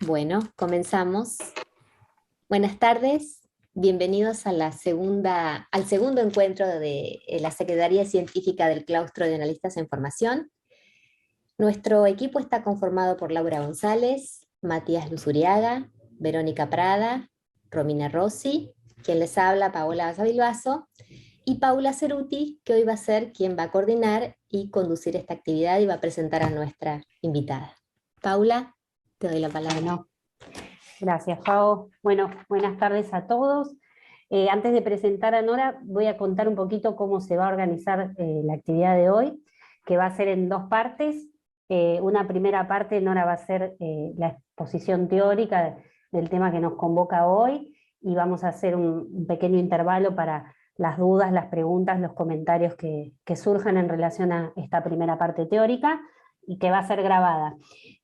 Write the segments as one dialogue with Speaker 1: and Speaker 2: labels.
Speaker 1: Bueno, comenzamos. Buenas tardes, bienvenidos a al segundo encuentro de la Secretaría Científica del Claustro de Analistas en Formación. Nuestro equipo está conformado por Laura González, Matías Luzuriaga, Verónica Prada, Romina Rossi, quien les habla, Paola Zabilbaso, y Paula Ceruti, que hoy va a ser quien va a coordinar y conducir esta actividad y va a presentar a nuestra invitada. Paula, te doy la palabra.
Speaker 2: Bueno, gracias, Pau. Bueno, buenas tardes a todos. Antes de presentar a Nora, voy a contar un poquito cómo se va a organizar la actividad de hoy, que va a ser en dos partes. Una primera parte, Nora va a ser la exposición teórica del tema que nos convoca hoy, y vamos a hacer un pequeño intervalo para las dudas, las preguntas, los comentarios que surjan en relación a esta primera parte teórica, y que va a ser grabada.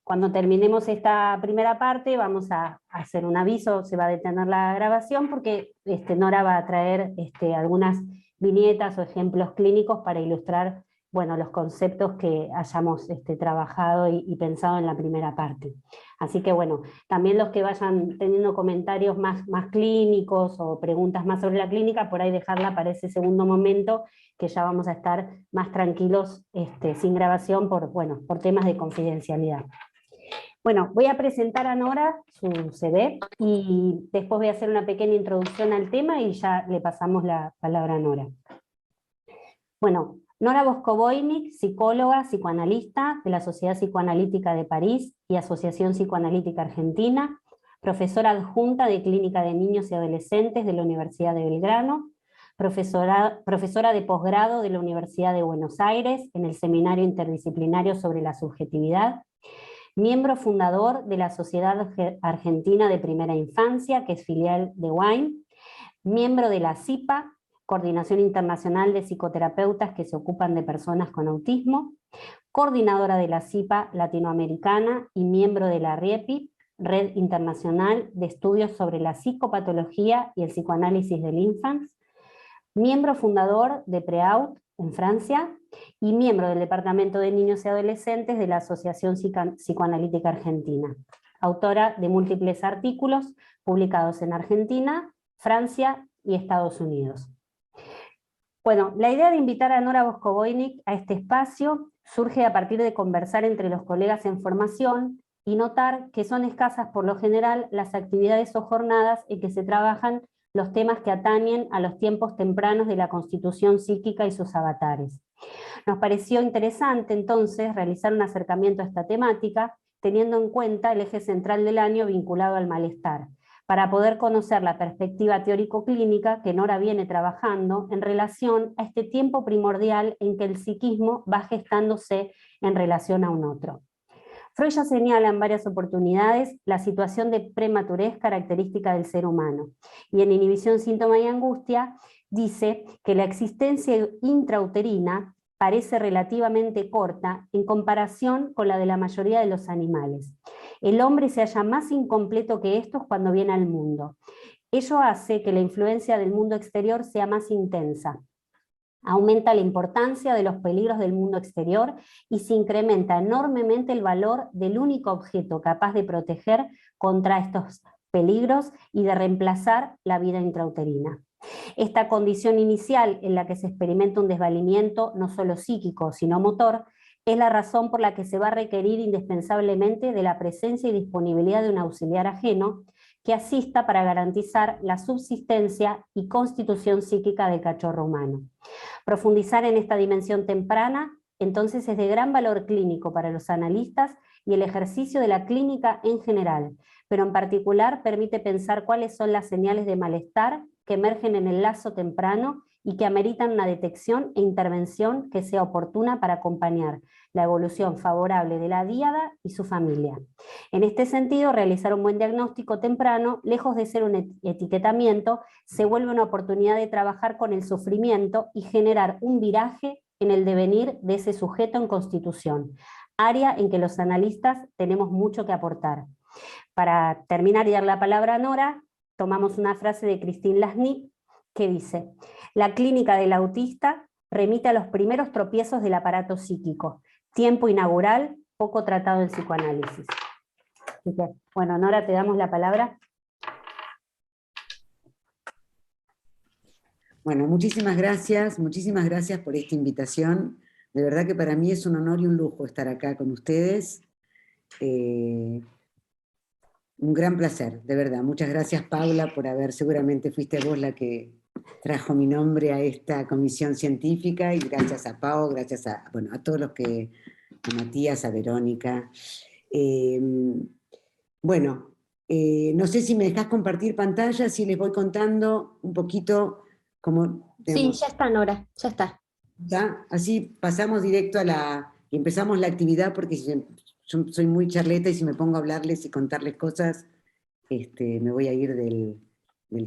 Speaker 2: Cuando terminemos esta primera parte vamos a hacer un aviso, se va a detener la grabación porque Nora va a traer algunas viñetas o ejemplos clínicos para ilustrar, bueno, los conceptos que hayamos trabajado y pensado en la primera parte. Así que bueno, también los que vayan teniendo comentarios más clínicos o preguntas más sobre la clínica, por ahí dejarla para ese segundo momento, que ya vamos a estar más tranquilos sin grabación por temas de confidencialidad. Bueno, voy a presentar a Nora su CV y después voy a hacer una pequeña introducción al tema y ya le pasamos la palabra a Nora. Bueno, Nora Bosco-Voynich, psicóloga, psicoanalista de la Sociedad Psicoanalítica de París y Asociación Psicoanalítica Argentina, profesora adjunta de Clínica de Niños y Adolescentes de la Universidad de Belgrano, profesora de posgrado de la Universidad de Buenos Aires en el Seminario Interdisciplinario sobre la Subjetividad, miembro fundador de la Sociedad Argentina de Primera Infancia, que es filial de WINE, miembro de la CIPA, Coordinación Internacional de Psicoterapeutas que se ocupan de personas con autismo, coordinadora de la CIPA Latinoamericana y miembro de la RIEPI, Red Internacional de Estudios sobre la Psicopatología y el Psicoanálisis del Infants, miembro fundador de PREAUT en Francia, y miembro del Departamento de Niños y Adolescentes de la Asociación Psicoanalítica Argentina. Autora de múltiples artículos publicados en Argentina, Francia y Estados Unidos. Bueno, la idea de invitar a Nora Bosco-Voynich a este espacio surge a partir de conversar entre los colegas en formación y notar que son escasas por lo general las actividades o jornadas en que se trabajan los temas que atañen a los tiempos tempranos de la constitución psíquica y sus avatares. Nos pareció interesante entonces realizar un acercamiento a esta temática, teniendo en cuenta el eje central del año vinculado al malestar, para poder conocer la perspectiva teórico-clínica que Nora viene trabajando en relación a este tiempo primordial en que el psiquismo va gestándose en relación a un otro. Freud ya señala en varias oportunidades la situación de prematurez característica del ser humano, y en Inhibición, Síntoma y Angustia dice que la existencia intrauterina parece relativamente corta en comparación con la de la mayoría de los animales. El hombre se halla más incompleto que estos cuando viene al mundo. Ello hace que la influencia del mundo exterior sea más intensa. Aumenta la importancia de los peligros del mundo exterior y se incrementa enormemente el valor del único objeto capaz de proteger contra estos peligros y de reemplazar la vida intrauterina. Esta condición inicial en la que se experimenta un desvalimiento no solo psíquico, sino motor, es la razón por la que se va a requerir indispensablemente de la presencia y disponibilidad de un auxiliar ajeno que asista para garantizar la subsistencia y constitución psíquica del cachorro humano. Profundizar en esta dimensión temprana, entonces, es de gran valor clínico para los analistas y el ejercicio de la clínica en general, pero en particular permite pensar cuáles son las señales de malestar que emergen en el lazo temprano y que ameritan una detección e intervención que sea oportuna para acompañar la evolución favorable de la díada y su familia. En este sentido, realizar un buen diagnóstico temprano, lejos de ser un etiquetamiento, se vuelve una oportunidad de trabajar con el sufrimiento y generar un viraje en el devenir de ese sujeto en constitución, área en que los analistas tenemos mucho que aportar. Para terminar y dar la palabra a Nora, tomamos una frase de Christine Lasny que dice: la clínica del autista remite a los primeros tropiezos del aparato psíquico, tiempo inaugural poco tratado en psicoanálisis. Así que, bueno, Nora, te damos la palabra.
Speaker 3: Bueno, muchísimas gracias por esta invitación. De verdad que para mí es un honor y un lujo estar acá con ustedes. Un gran placer, de verdad. Muchas gracias, Paula, por haber, seguramente fuiste vos la que trajo mi nombre a esta comisión científica, y gracias a Pau, gracias a, bueno, a todos los que, a Matías, a Verónica. Bueno, no sé si me dejás compartir pantalla, si les voy contando un poquito como,
Speaker 1: Sí,
Speaker 3: digamos,
Speaker 1: ya está, Nora, ya está.
Speaker 3: ¿ya? Así pasamos directo y empezamos la actividad, porque yo soy muy charleta y si me pongo a hablarles y contarles cosas, me voy a ir del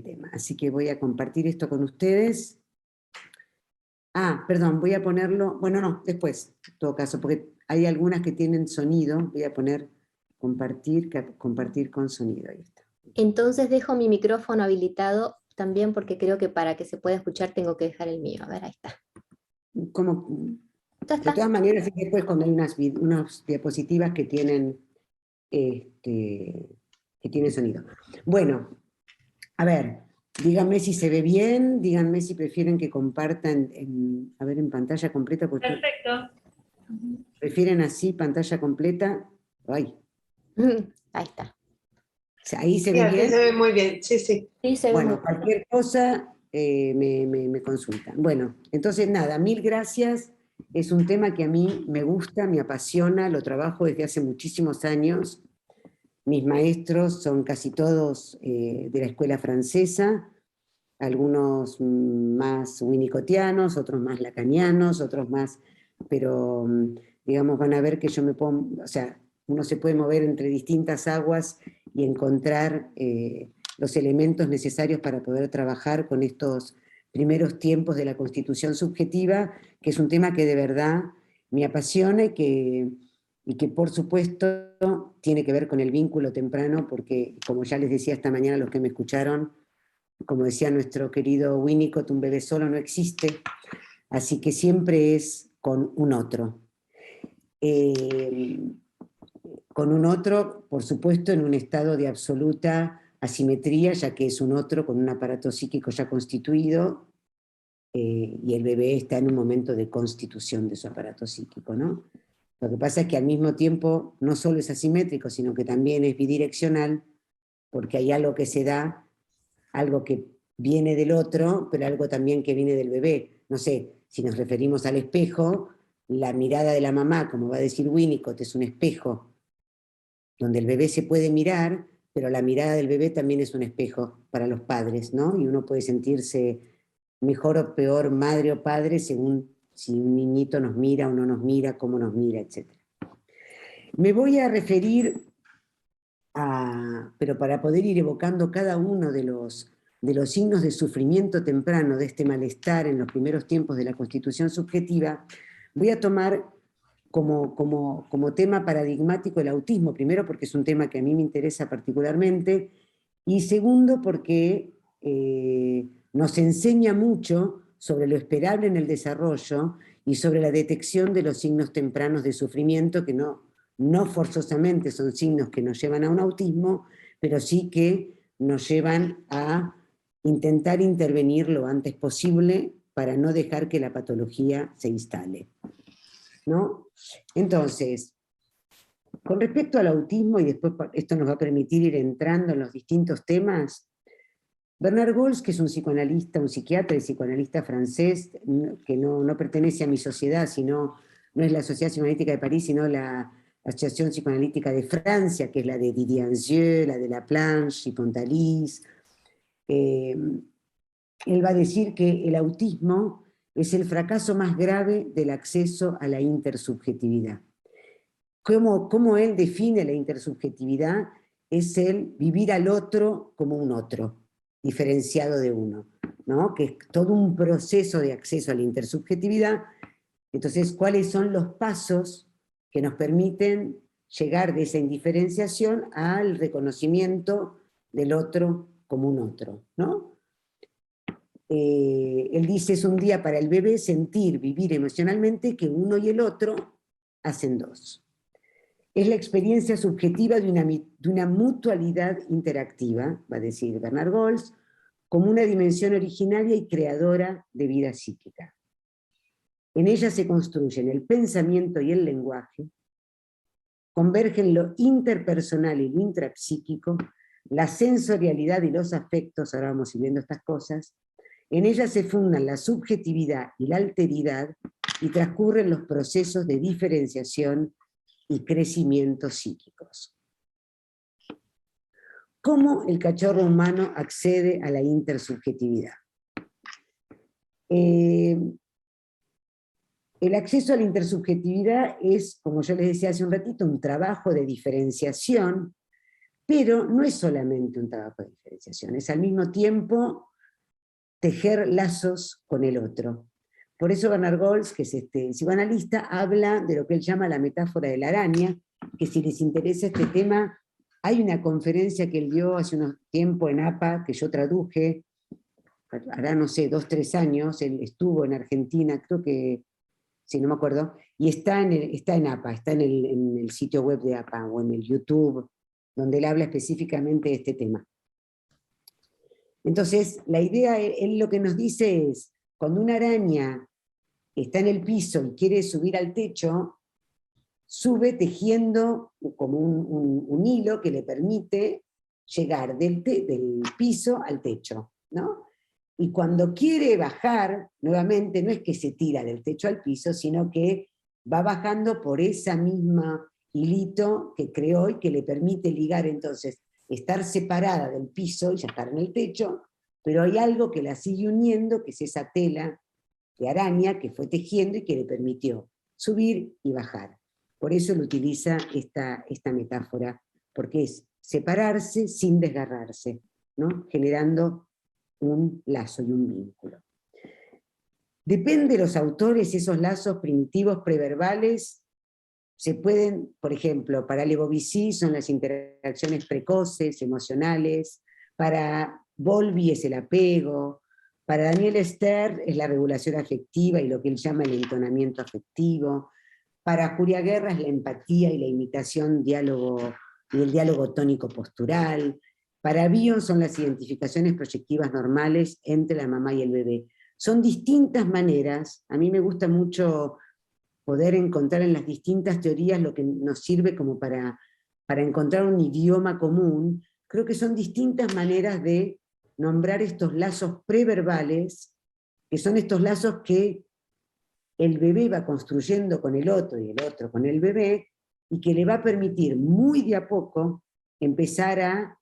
Speaker 3: tema. Así que voy a compartir esto con ustedes. Ah, perdón, voy a ponerlo, bueno, no, después, en todo caso, porque hay algunas que tienen sonido. Voy a poner compartir con sonido. Ahí está.
Speaker 1: Entonces dejo mi micrófono habilitado también porque creo que para que se pueda escuchar tengo que dejar el mío. A ver, ahí está.
Speaker 3: Como,
Speaker 1: Ya
Speaker 3: de
Speaker 1: está.
Speaker 3: todas maneras, después cuando hay unas diapositivas que tienen, que tienen sonido. Bueno, a ver, díganme si se ve bien, díganme si prefieren que compartan, a ver, en pantalla completa. Porque
Speaker 4: Perfecto.
Speaker 3: ¿prefieren así, pantalla completa? Ay,
Speaker 1: Ahí está.
Speaker 3: ¿ahí se
Speaker 4: Sí,
Speaker 3: ve
Speaker 4: así
Speaker 3: bien?
Speaker 4: se ve muy bien, sí, sí.
Speaker 1: Sí, se ve muy
Speaker 3: Bueno, cualquier cosa me consultan. Bueno, entonces nada, mil gracias. Es un tema que a mí me gusta, me apasiona, lo trabajo desde hace muchísimos años. Mis maestros son casi todos de la escuela francesa, algunos más winnicottianos, otros más lacanianos, otros más, pero digamos, van a ver que yo me pongo, o sea, uno se puede mover entre distintas aguas y encontrar los elementos necesarios para poder trabajar con estos primeros tiempos de la constitución subjetiva, que es un tema que de verdad me apasiona y que por supuesto tiene que ver con el vínculo temprano, porque como ya les decía esta mañana a los que me escucharon, como decía nuestro querido Winnicott, un bebé solo no existe, así que siempre es con un otro. Con un otro, por supuesto, en un estado de absoluta asimetría, ya que es un otro con un aparato psíquico ya constituido, y el bebé está en un momento de constitución de su aparato psíquico, ¿no? Lo que pasa es que al mismo tiempo no solo es asimétrico, sino que también es bidireccional, porque hay algo que se da, algo que viene del otro, pero algo también que viene del bebé. No sé, si nos referimos al espejo, la mirada de la mamá, como va a decir Winnicott, es un espejo donde el bebé se puede mirar, pero la mirada del bebé también es un espejo para los padres, ¿no? Y uno puede sentirse mejor o peor madre o padre según si un niñito nos mira o no nos mira, cómo nos mira, etc. Me voy a referir pero para poder ir evocando cada uno de los signos de sufrimiento temprano, de este malestar en los primeros tiempos de la constitución subjetiva, voy a tomar como tema paradigmático el autismo, primero porque es un tema que a mí me interesa particularmente, y segundo porque nos enseña mucho sobre lo esperable en el desarrollo y sobre la detección de los signos tempranos de sufrimiento, que no forzosamente son signos que nos llevan a un autismo, pero sí que nos llevan a intentar intervenir lo antes posible para no dejar que la patología se instale, ¿no? Entonces, con respecto al autismo, y después esto nos va a permitir ir entrando en los distintos temas, Bernard Goltz, que es un psicoanalista, un psiquiatra y psicoanalista francés, que no pertenece a mi sociedad, no es la Sociedad Psicoanalítica de París, sino la Asociación Psicoanalítica de Francia, que es la de Didier Anzieux, la de Laplanche y Pontalis. Él va a decir que el autismo es el fracaso más grave del acceso a la intersubjetividad. ¿Cómo él define la intersubjetividad? Es el vivir al otro como un otro, diferenciado de uno, ¿no? Que es todo un proceso de acceso a la intersubjetividad. Entonces, ¿cuáles son los pasos que nos permiten llegar de esa indiferenciación al reconocimiento del otro como un otro, ¿no? Él dice, es un día para el bebé sentir, vivir emocionalmente que uno y el otro hacen dos. es la experiencia subjetiva de una mutualidad interactiva, va a decir Bernard Goltz, como una dimensión originaria y creadora de vida psíquica. En ella se construyen el pensamiento y el lenguaje, convergen lo interpersonal y lo intrapsíquico, la sensorialidad y los afectos, ahora vamos a ir viendo estas cosas. En ella se fundan la subjetividad y la alteridad y transcurren los procesos de diferenciación y crecimiento psíquicos. ¿Cómo el cachorro humano accede a la intersubjetividad? El acceso a la intersubjetividad es, como yo les decía hace un ratito, un trabajo de diferenciación, pero no es solamente un trabajo de diferenciación, es al mismo tiempo tejer lazos con el otro. Por eso Bernard Goltz, que es psicoanalista, habla de lo que él llama la metáfora de la araña, que si les interesa este tema, hay una conferencia que él dio hace unos tiempo en APA, que yo traduje, hará, no sé, 2 o 3 años, él estuvo en Argentina, creo que, sí, no me acuerdo, y está en APA, está en el sitio web de APA, o en el YouTube, donde él habla específicamente de este tema. Entonces, la idea, él lo que nos dice es, cuando una araña está en el piso y quiere subir al techo, sube tejiendo como un hilo que le permite llegar del piso al techo, ¿no? Y cuando quiere bajar, nuevamente, no es que se tira del techo al piso, sino que va bajando por esa misma hilito que creó y que le permite ligar, entonces, estar separada del piso y ya estar en el techo, pero hay algo que la sigue uniendo, que es esa tela de araña que fue tejiendo y que le permitió subir y bajar. Por eso él utiliza esta metáfora, porque es separarse sin desgarrarse, ¿no? Generando un lazo y un vínculo. Depende de los autores, esos lazos primitivos preverbales se pueden, por ejemplo, para Lebovici son las interacciones precoces, emocionales, para Bowlby es el apego, para Daniel Stern es la regulación afectiva y lo que él llama el entonamiento afectivo, para Julia Guerra es la empatía y la imitación diálogo, y el diálogo tónico postural, para Bion son las identificaciones proyectivas normales entre la mamá y el bebé. Son distintas maneras, a mí me gusta mucho poder encontrar en las distintas teorías lo que nos sirve como para encontrar un idioma común. Creo que son distintas maneras de nombrar estos lazos preverbales, que son estos lazos que el bebé va construyendo con el otro y el otro con el bebé, y que le va a permitir muy de a poco empezar a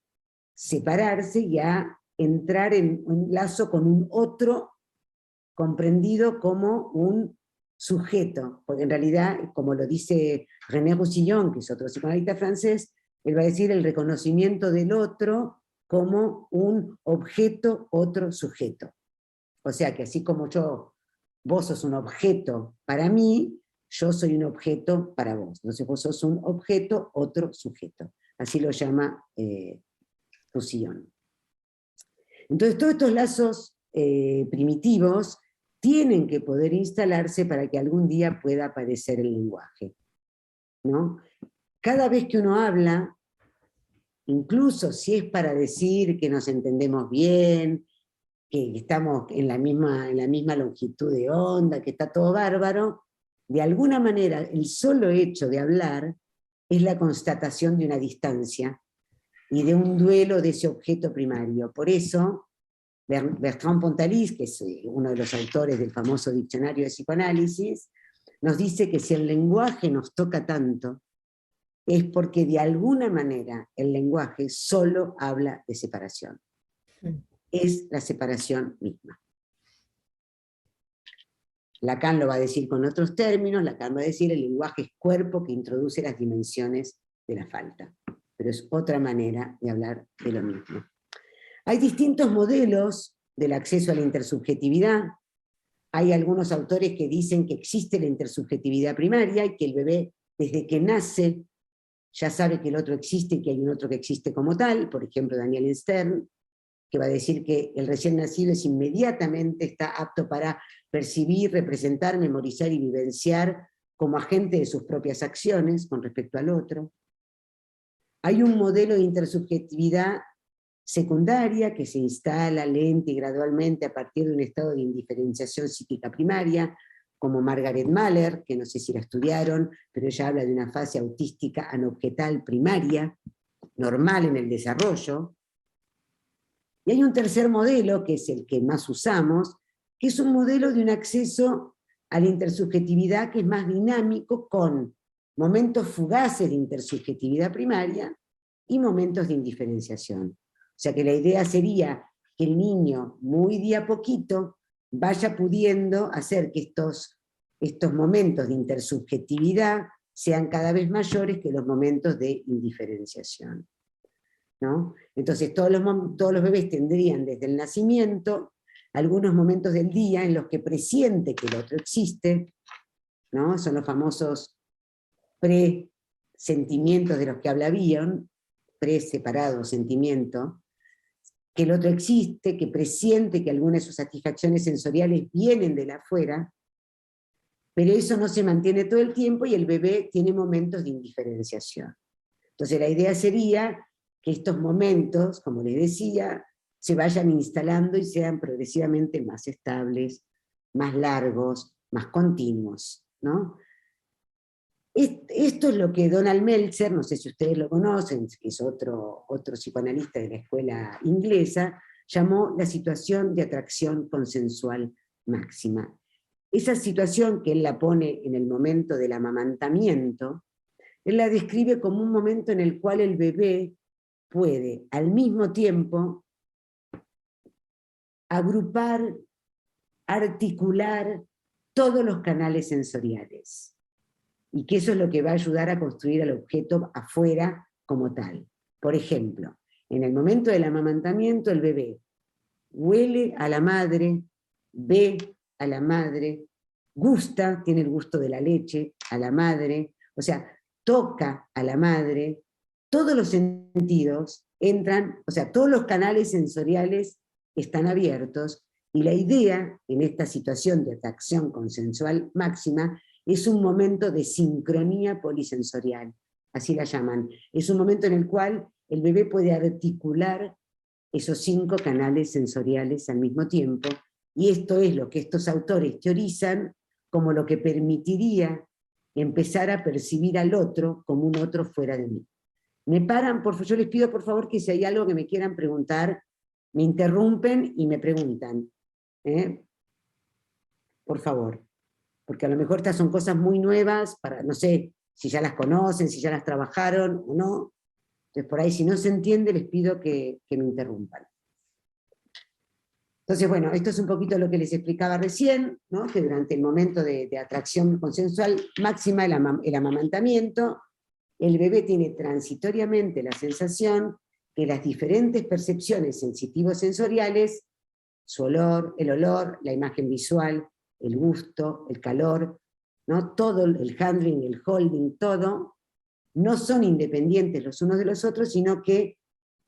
Speaker 3: separarse y a entrar en un lazo con un otro comprendido como un sujeto, porque en realidad, como lo dice René Roussillon, que es otro psicoanalista francés, él va a decir el reconocimiento del otro como un objeto, otro sujeto. O sea que así como vos sos un objeto para mí, yo soy un objeto para vos. Entonces vos sos un objeto, otro sujeto. Así lo llama Roussillon. Entonces todos estos lazos primitivos tienen que poder instalarse para que algún día pueda aparecer el lenguaje, ¿no? Cada vez que uno habla, incluso si es para decir que nos entendemos bien, que estamos en la misma longitud de onda, que está todo bárbaro, de alguna manera el solo hecho de hablar es la constatación de una distancia y de un duelo de ese objeto primario. Por eso, Bertrand Pontalis, que es uno de los autores del famoso diccionario de psicoanálisis, nos dice que si el lenguaje nos toca tanto, es porque de alguna manera el lenguaje solo habla de separación. Es la separación misma. Lacan lo va a decir con otros términos, Lacan va a decir el lenguaje es cuerpo que introduce las dimensiones de la falta, pero es otra manera de hablar de lo mismo. Hay distintos modelos del acceso a la intersubjetividad. Hay algunos autores que dicen que existe la intersubjetividad primaria y que el bebé, desde que nace, ya sabe que el otro existe y que hay un otro que existe como tal. Por ejemplo, Daniel Stern, que va a decir que el recién nacido inmediatamente está apto para percibir, representar, memorizar y vivenciar como agente de sus propias acciones con respecto al otro. Hay un modelo de intersubjetividad secundaria que se instala lenta y gradualmente a partir de un estado de indiferenciación psíquica primaria, como Margaret Mahler, que no sé si la estudiaron, pero ella habla de una fase autística anobjetal primaria, normal en el desarrollo. Y hay un tercer modelo, que es el que más usamos, que es un modelo de un acceso a la intersubjetividad que es más dinámico, con momentos fugaces de intersubjetividad primaria y momentos de indiferenciación. O sea que la idea sería que el niño, muy de a poquito, vaya pudiendo hacer que estos momentos de intersubjetividad sean cada vez mayores que los momentos de indiferenciación, ¿no? Entonces todos los bebés tendrían desde el nacimiento algunos momentos del día en los que presiente que el otro existe, ¿no? Son los famosos presentimientos de los que habla Bion, pre-separado sentimiento, que el otro existe, que presiente que algunas de sus satisfacciones sensoriales vienen de la afuera, pero eso no se mantiene todo el tiempo y el bebé tiene momentos de indiferenciación. Entonces la idea sería que estos momentos, como les decía, se vayan instalando y sean progresivamente más estables, más largos, más continuos, ¿no? Esto es lo que Donald Meltzer, no sé si ustedes lo conocen, que es otro psicoanalista de la escuela inglesa, llamó la situación de atracción consensual máxima. Esa situación que él la pone en el momento del amamantamiento, él la describe como un momento en el cual el bebé puede al mismo tiempo agrupar, articular todos los canales sensoriales. Y que eso es lo que va a ayudar a construir al objeto afuera como tal. Por ejemplo, en el momento del amamantamiento el bebé huele a la madre, ve a la madre, gusta, tiene el gusto de la leche, a la madre, o sea, toca a la madre, todos los sentidos entran, o sea, todos los canales sensoriales están abiertos, y la idea en esta situación de atracción consensual máxima es un momento de sincronía polisensorial, así la llaman. Es un momento en el cual el bebé puede articular esos 5 canales sensoriales al mismo tiempo, y esto es lo que estos autores teorizan como lo que permitiría empezar a percibir al otro como un otro fuera de mí. Me paran, yo les pido por favor que si hay algo que me quieran preguntar, me interrumpen y me preguntan. Por favor. Porque a lo mejor estas son cosas muy nuevas, no sé si ya las conocen, si ya las trabajaron o no. Entonces por ahí si no se entiende les pido que me interrumpan. Entonces bueno, esto es un poquito lo que les explicaba recién, ¿no? Que durante el momento de atracción consensual máxima, el amamantamiento, el bebé tiene transitoriamente la sensación que las diferentes percepciones sensitivos-sensoriales, su olor, la imagen visual, el gusto, el calor, ¿no? Todo el handling, el holding, todo, no son independientes los unos de los otros, sino que,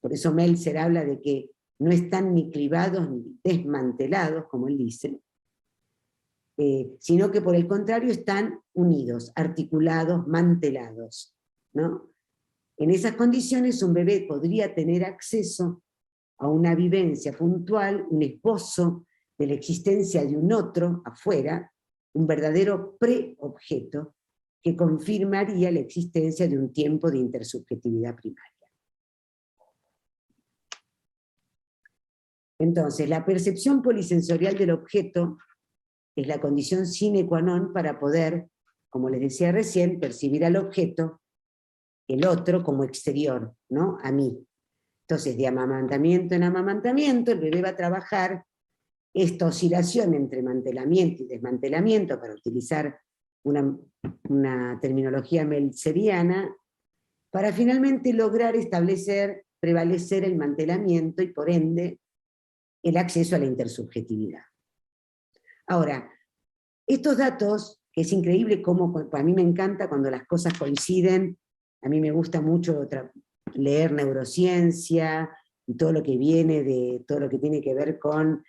Speaker 3: por eso Meltzer habla de que no están ni clivados ni desmantelados, como él dice, sino que por el contrario están unidos, articulados, mantelados, ¿no? En esas condiciones un bebé podría tener acceso a una vivencia puntual, un esbozo de la existencia de un otro afuera, un verdadero preobjeto que confirmaría la existencia de un tiempo de intersubjetividad primaria. Entonces, la percepción polisensorial del objeto es la condición sine qua non para poder, como les decía recién, percibir al objeto, el otro, como exterior, ¿no? A mí. Entonces, de amamantamiento en amamantamiento, el bebé va a trabajar esta oscilación entre mantelamiento y desmantelamiento, para utilizar una terminología meltzeriana, para finalmente lograr prevalecer el mantelamiento y por ende el acceso a la intersubjetividad. Ahora, estos datos, que es increíble cómo, a mí me encanta cuando las cosas coinciden, a mí me gusta mucho leer neurociencia, y todo lo que viene de todo lo que tiene que ver con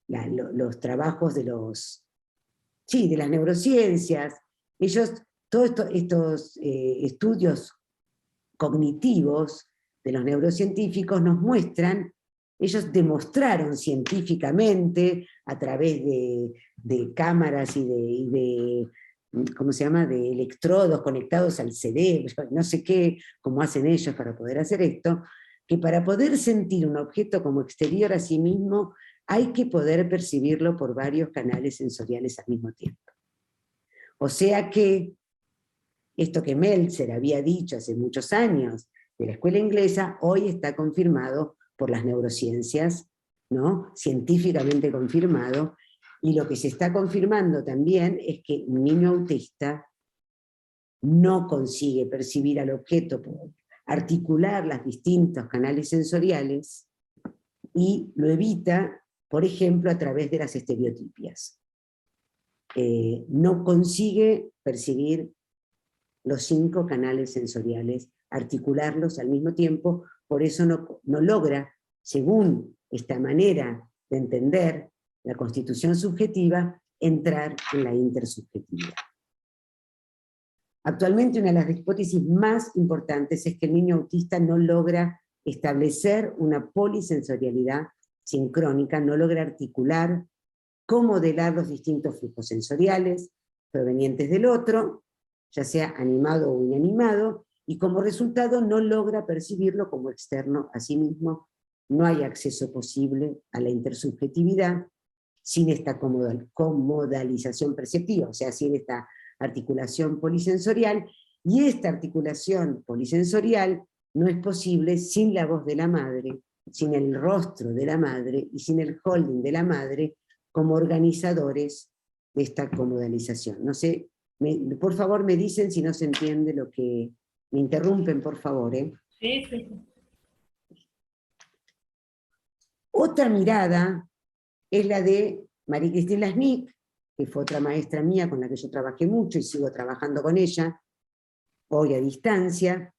Speaker 3: los trabajos de las neurociencias, todos estos estudios cognitivos de los neurocientíficos nos muestran, ellos demostraron científicamente a través de cámaras y de ¿cómo se llama?, de electrodos conectados al cerebro, no sé qué, cómo hacen ellos para poder hacer esto, que para poder sentir un objeto como exterior a sí mismo, hay que poder percibirlo por varios canales sensoriales al mismo tiempo. O sea que, esto que Meltzer había dicho hace muchos años de la escuela inglesa, hoy está confirmado por las neurociencias, ¿no?, científicamente confirmado, y lo que se está confirmando también es que un niño autista no consigue percibir al objeto, articular los distintos canales sensoriales, y lo evita, por ejemplo, a través de las estereotipias. No consigue percibir los 5 canales sensoriales, articularlos al mismo tiempo, por eso no logra, según esta manera de entender la constitución subjetiva, entrar en la intersubjetividad. Actualmente una de las hipótesis más importantes es que el niño autista no logra establecer una polisensorialidad sincrónica, no logra articular, comodelar los distintos flujos sensoriales provenientes del otro, ya sea animado o inanimado, y como resultado no logra percibirlo como externo a sí mismo. No hay acceso posible a la intersubjetividad sin esta comodalización perceptiva, o sea, sin esta articulación polisensorial, y esta articulación polisensorial no es posible sin la voz de la madre, sin el rostro de la madre y sin el holding de la madre como organizadores de esta comodalización. No sé, por favor me dicen si no se entiende lo que... Me interrumpen, por favor, ¿eh?
Speaker 4: Sí, sí.
Speaker 3: Otra mirada es la de María Cristina Lasnik, que fue otra maestra mía con la que yo trabajé mucho y sigo trabajando con ella, hoy a distancia,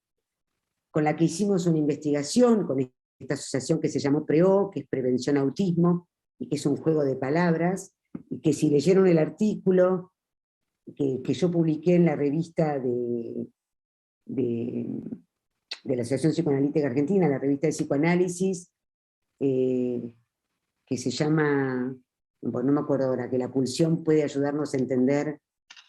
Speaker 3: con la que hicimos una investigación con esta asociación que se llamó PREO, que es Prevención Autismo, y que es un juego de palabras, y que si leyeron el artículo que yo publiqué en la revista de la Asociación Psicoanalítica Argentina, la revista de psicoanálisis, que se llama, bueno, no me acuerdo ahora, que la pulsión puede ayudarnos a entender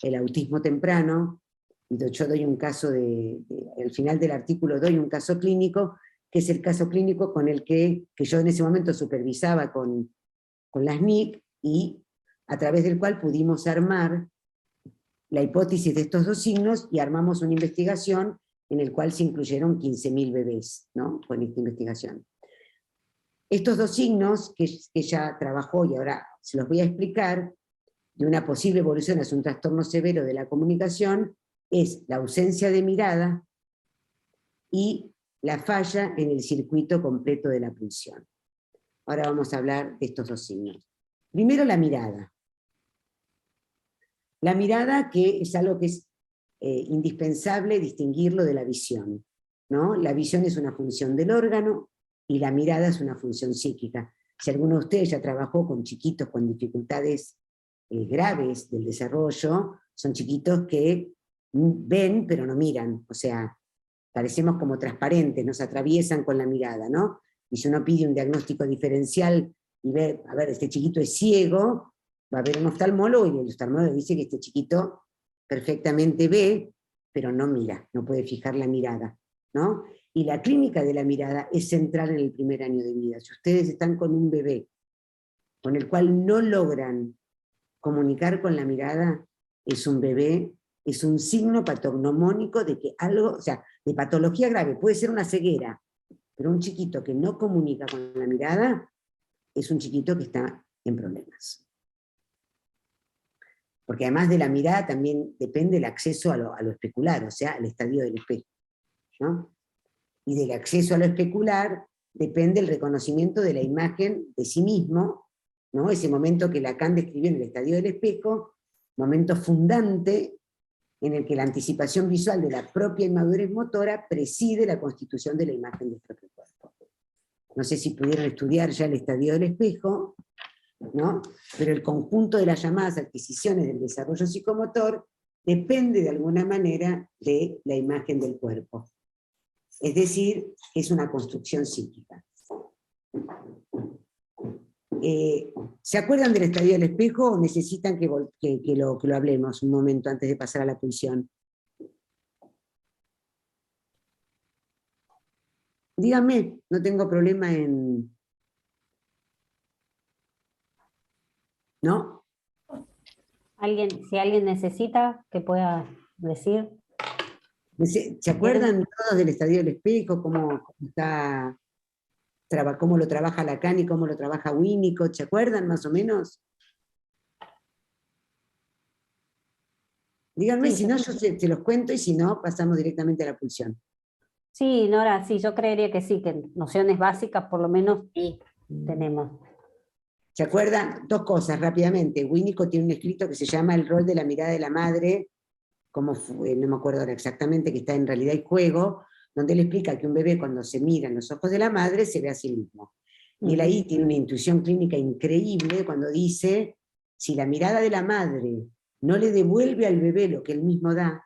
Speaker 3: el autismo temprano, y yo doy un caso al final del artículo doy un caso clínico, que es el caso clínico con el que yo en ese momento supervisaba con las NIC, y a través del cual pudimos armar la hipótesis de estos 2 signos, y armamos una investigación en el cual se incluyeron 15.000 bebés, ¿no?, con esta investigación. Estos 2 signos que ella trabajó, y ahora se los voy a explicar, de una posible evolución hacia un trastorno severo de la comunicación, es la ausencia de mirada y la falla en el circuito completo de la pulsión. Ahora vamos a hablar de estos 2 signos. Primero, la mirada. La mirada, que es algo que es indispensable distinguirlo de la visión, ¿no? La visión es una función del órgano y la mirada es una función psíquica. Si alguno de ustedes ya trabajó con chiquitos con dificultades graves del desarrollo, son chiquitos que ven pero no miran, o sea, parecemos como transparentes, nos atraviesan con la mirada, ¿no? Y si uno pide un diagnóstico diferencial y ve, a ver, este chiquito es ciego, va a haber un oftalmólogo y el oftalmólogo dice que este chiquito perfectamente ve, pero no mira, no puede fijar la mirada, ¿no? Y la clínica de la mirada es central en el primer año de vida. Si ustedes están con un bebé con el cual no logran comunicar con la mirada, es un bebé, es un signo patognomónico de que algo, o sea, de patología grave, puede ser una ceguera, pero un chiquito que no comunica con la mirada es un chiquito que está en problemas. Porque además de la mirada también depende el acceso a lo especular, o sea, al estadio del espejo, ¿no? Y del acceso a lo especular depende el reconocimiento de la imagen de sí mismo, ¿no? Ese momento que Lacan describió en el estadio del espejo, momento fundante en el que la anticipación visual de la propia inmadurez motora preside la constitución de la imagen del propio cuerpo. No sé si pudieron estudiar ya el estadio del espejo, ¿no? Pero el conjunto de las llamadas adquisiciones del desarrollo psicomotor depende de alguna manera de la imagen del cuerpo. Es decir, es una construcción psíquica. ¿Se acuerdan del estadio del espejo o necesitan que lo hablemos un momento antes de pasar a la pulsión? Díganme, no tengo problema en... ¿No?
Speaker 2: Si alguien necesita, que pueda decir.
Speaker 3: ¿Se acuerdan todos del estadio del espejo? ¿Cómo lo trabaja Lacan y cómo lo trabaja Winnicott? ¿Se acuerdan más o menos? Díganme, si no, yo se los cuento, y si no, pasamos directamente a la pulsión.
Speaker 2: Sí, Nora, sí, yo creería que sí, que nociones básicas por lo menos
Speaker 1: Sí.
Speaker 2: tenemos.
Speaker 3: ¿Se acuerdan? Dos cosas rápidamente. Winnicott tiene un escrito que se llama El rol de la mirada de la madre, no me acuerdo ahora exactamente, que está en Realidad y Juego, donde él explica que un bebé cuando se mira en los ojos de la madre se ve a sí mismo. Y él ahí tiene una intuición clínica increíble cuando dice, si la mirada de la madre no le devuelve al bebé lo que él mismo da,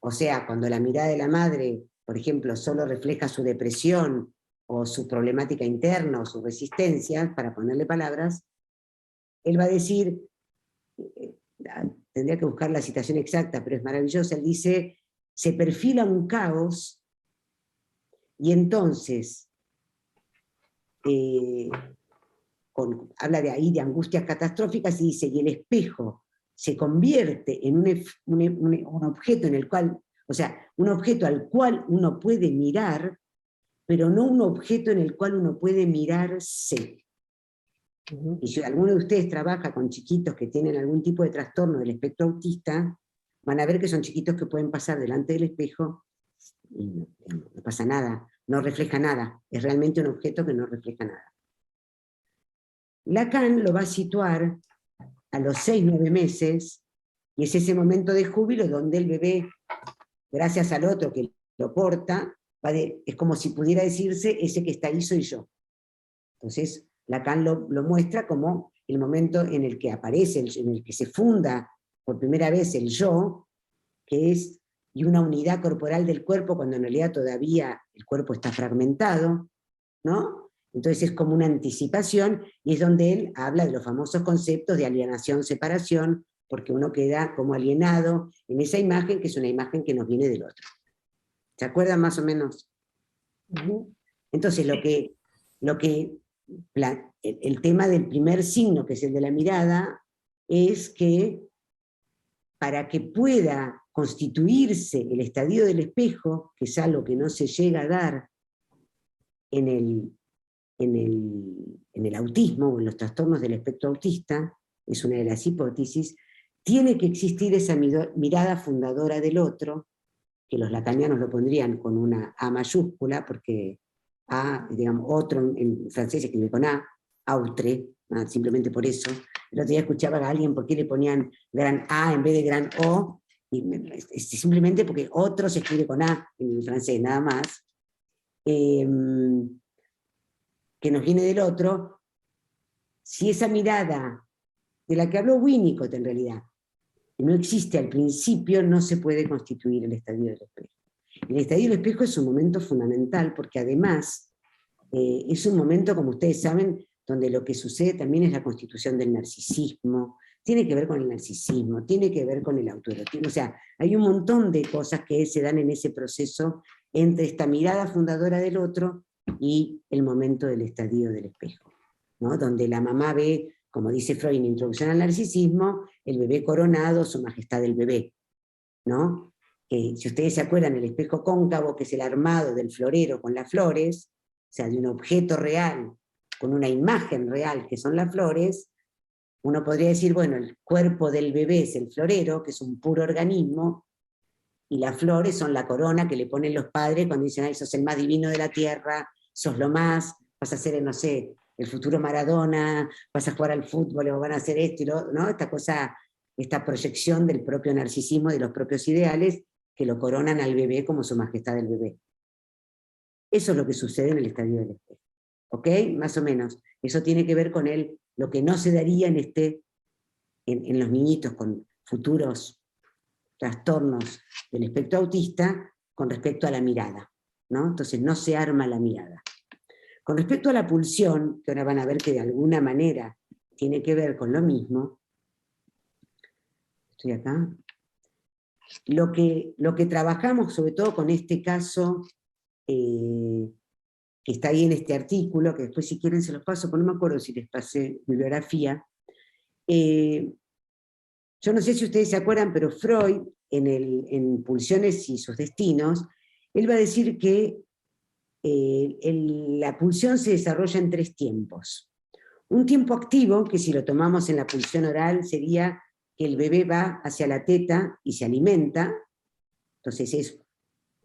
Speaker 3: o sea, cuando la mirada de la madre, por ejemplo, solo refleja su depresión o su problemática interna o su resistencia, para ponerle palabras, él va a decir, tendría que buscar la citación exacta, pero es maravillosa, él dice, se perfila un caos, y entonces, habla de ahí de angustias catastróficas, y dice, y el espejo se convierte en un objeto en el cual, o sea, un objeto al cual uno puede mirar, pero no un objeto en el cual uno puede mirarse. Y si alguno de ustedes trabaja con chiquitos que tienen algún tipo de trastorno del espectro autista, van a ver que son chiquitos que pueden pasar delante del espejo y no pasa nada, no refleja nada, es realmente un objeto que no refleja nada. Lacan lo va a situar a los 6-9 meses, y es ese momento de júbilo donde el bebé, gracias al otro que lo porta, es como si pudiera decirse, ese que está ahí soy yo. Entonces, Lacan lo muestra como el momento en el que aparece, en el que se funda por primera vez el yo, que es y una unidad corporal del cuerpo, cuando en realidad todavía el cuerpo está fragmentado, ¿no? Entonces es como una anticipación, y es donde él habla de los famosos conceptos de alienación, separación, porque uno queda como alienado en esa imagen, que es una imagen que nos viene del otro. ¿Se acuerdan más o menos? Entonces el tema del primer signo, que es el de la mirada, es que para que pueda constituirse el estadio del espejo, que es algo que no se llega a dar en el autismo o en los trastornos del espectro autista, es una de las hipótesis, tiene que existir esa mirada fundadora del otro, que los lacanianos lo pondrían con una A mayúscula, porque A, digamos, otro en francés se escribe con A, autre, simplemente por eso. El otro día escuchaba a alguien por qué le ponían gran A en vez de gran O, y simplemente porque otro se escribe con A en francés, nada más, que nos viene del otro. Si esa mirada, de la que habló Winnicott en realidad, no existe al principio, no se puede constituir el estadio del espejo. El estadio del espejo es un momento fundamental, porque además es un momento, como ustedes saben, donde lo que sucede también es la constitución del narcisismo, tiene que ver con el narcisismo, tiene que ver con el autoerotismo, o sea, hay un montón de cosas que se dan en ese proceso entre esta mirada fundadora del otro y el momento del estadio del espejo, ¿no? Donde la mamá ve, como dice Freud en Introducción al Narcisismo, el bebé coronado, su majestad del bebé, ¿no? Si ustedes se acuerdan, el espejo cóncavo, que es el armado del florero con las flores, o sea, de un objeto real, con una imagen real, que son las flores, uno podría decir, bueno, el cuerpo del bebé es el florero, que es un puro organismo, y las flores son la corona que le ponen los padres cuando dicen, ay, sos el más divino de la tierra, sos lo más, vas a ser, no sé, el futuro Maradona, vas a jugar al fútbol, o van a hacer esto y lo, ¿no? Esta cosa, esta proyección del propio narcisismo, de los propios ideales, que lo coronan al bebé como su majestad del bebé. Eso es lo que sucede en el estadio del espejo. ¿Ok? Más o menos. Eso tiene que ver con lo que no se daría en este en los niñitos con futuros trastornos del espectro autista con respecto a la mirada, ¿no? Entonces no se arma la mirada. Con respecto a la pulsión, que ahora van a ver que de alguna manera tiene que ver con lo mismo, estoy acá, lo que trabajamos sobre todo con este caso, que está ahí en este artículo, que después si quieren se los paso, porque no me acuerdo si les pasé bibliografía. Yo no sé si ustedes se acuerdan, pero Freud, en Pulsiones y sus destinos, él va a decir que la pulsión se desarrolla en 3 tiempos. Un tiempo activo, que si lo tomamos en la pulsión oral, sería que el bebé va hacia la teta y se alimenta, entonces es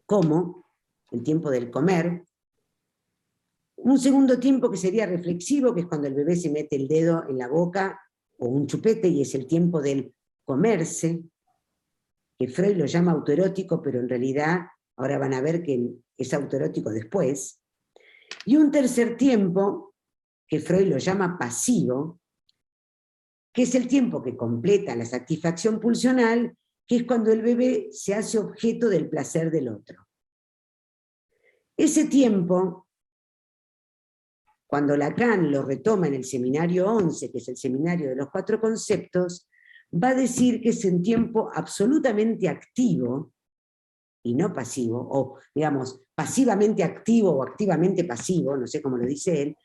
Speaker 3: como, el tiempo del comer. Un segundo tiempo que sería reflexivo, que es cuando el bebé se mete el dedo en la boca, o un chupete, y es el tiempo del comerse, que Freud lo llama autoerótico, pero en realidad ahora van a ver que es autoerótico después. Y un tercer tiempo, que Freud lo llama pasivo, que es el tiempo que completa la satisfacción pulsional, que es cuando el bebé se hace objeto del placer del otro. Ese tiempo, cuando Lacan lo retoma en el seminario 11, que es el seminario de los 4 conceptos, va a decir que es un tiempo absolutamente activo, y no pasivo, o digamos, pasivamente activo o activamente pasivo, no sé cómo lo dice él,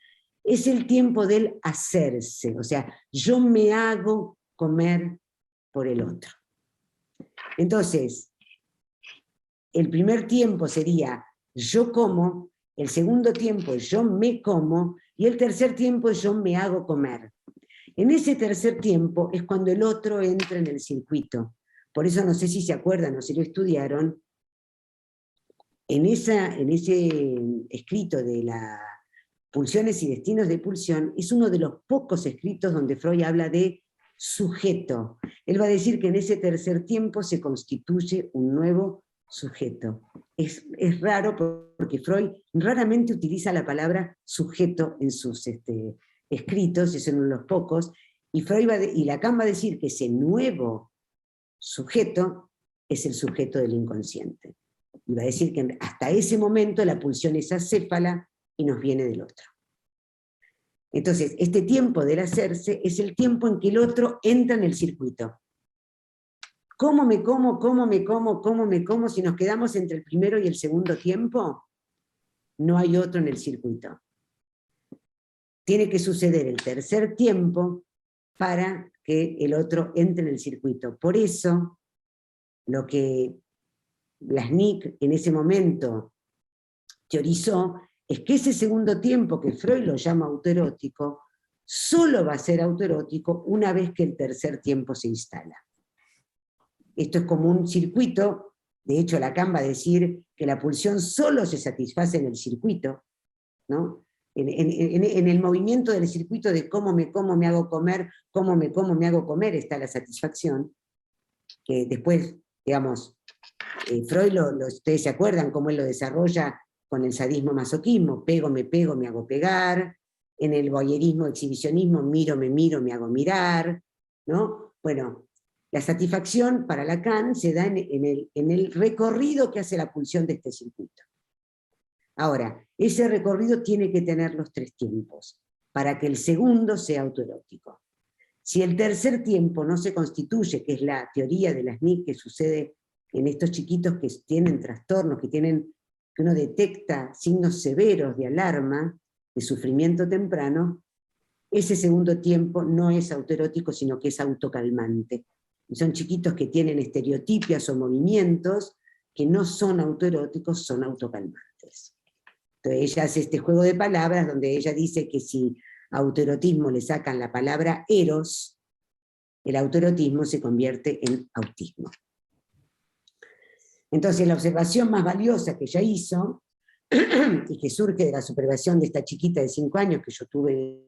Speaker 3: es el tiempo del hacerse, o sea, yo me hago comer por el otro. Entonces, el primer tiempo sería yo como, el segundo tiempo es yo me como, y el tercer tiempo es yo me hago comer. En ese tercer tiempo es cuando el otro entra en el circuito. Por eso no sé si se acuerdan o si lo estudiaron, en ese escrito de las Pulsiones y destinos de pulsión, es uno de los pocos escritos donde Freud habla de sujeto. Él va a decir que en ese tercer tiempo se constituye un nuevo sujeto. Es raro porque Freud raramente utiliza la palabra sujeto en sus escritos, es uno de los pocos, y Lacan va a decir que ese nuevo sujeto es el sujeto del inconsciente. Y va a decir que hasta ese momento la pulsión es acéfala y nos viene del otro. Entonces, este tiempo del hacerse es el tiempo en que el otro entra en el circuito. ¿Cómo me como, cómo me como, cómo me como? Si nos quedamos entre el primero y el segundo tiempo, no hay otro en el circuito. Tiene que suceder el tercer tiempo para que el otro entre en el circuito. Por eso, lo que Blasnik en ese momento teorizó es que ese segundo tiempo, que Freud lo llama autoerótico, solo va a ser autoerótico una vez que el tercer tiempo se instala. Esto es como un circuito, de hecho Lacan va a decir que la pulsión solo se satisface en el circuito, ¿no? En el movimiento del circuito de cómo me como, me hago comer, cómo me como, me hago comer, está la satisfacción, que después, digamos, Freud, ustedes se acuerdan cómo él lo desarrolla con el sadismo masoquismo, me pego, me hago pegar, en el voyerismo, exhibicionismo, me miro, me hago mirar, ¿no? Bueno, la satisfacción para Lacan se da en el recorrido que hace la pulsión de este circuito. Ahora, ese recorrido tiene que tener los 3 tiempos, para que el segundo sea autoerótico. Si el tercer tiempo no se constituye, que es la teoría de Blasnik que sucede en estos chiquitos que tienen trastornos, que uno detecta signos severos de alarma, de sufrimiento temprano, ese segundo tiempo no es autoerótico, sino que es autocalmante. Y son chiquitos que tienen estereotipias o movimientos que no son autoeróticos, son autocalmantes. Entonces ella hace este juego de palabras donde ella dice que si a autoerotismo le sacan la palabra eros, el autoerotismo se convierte en autismo. Entonces la observación más valiosa que ella hizo, y que surge de la supervisión de esta chiquita de 5 años que yo tuve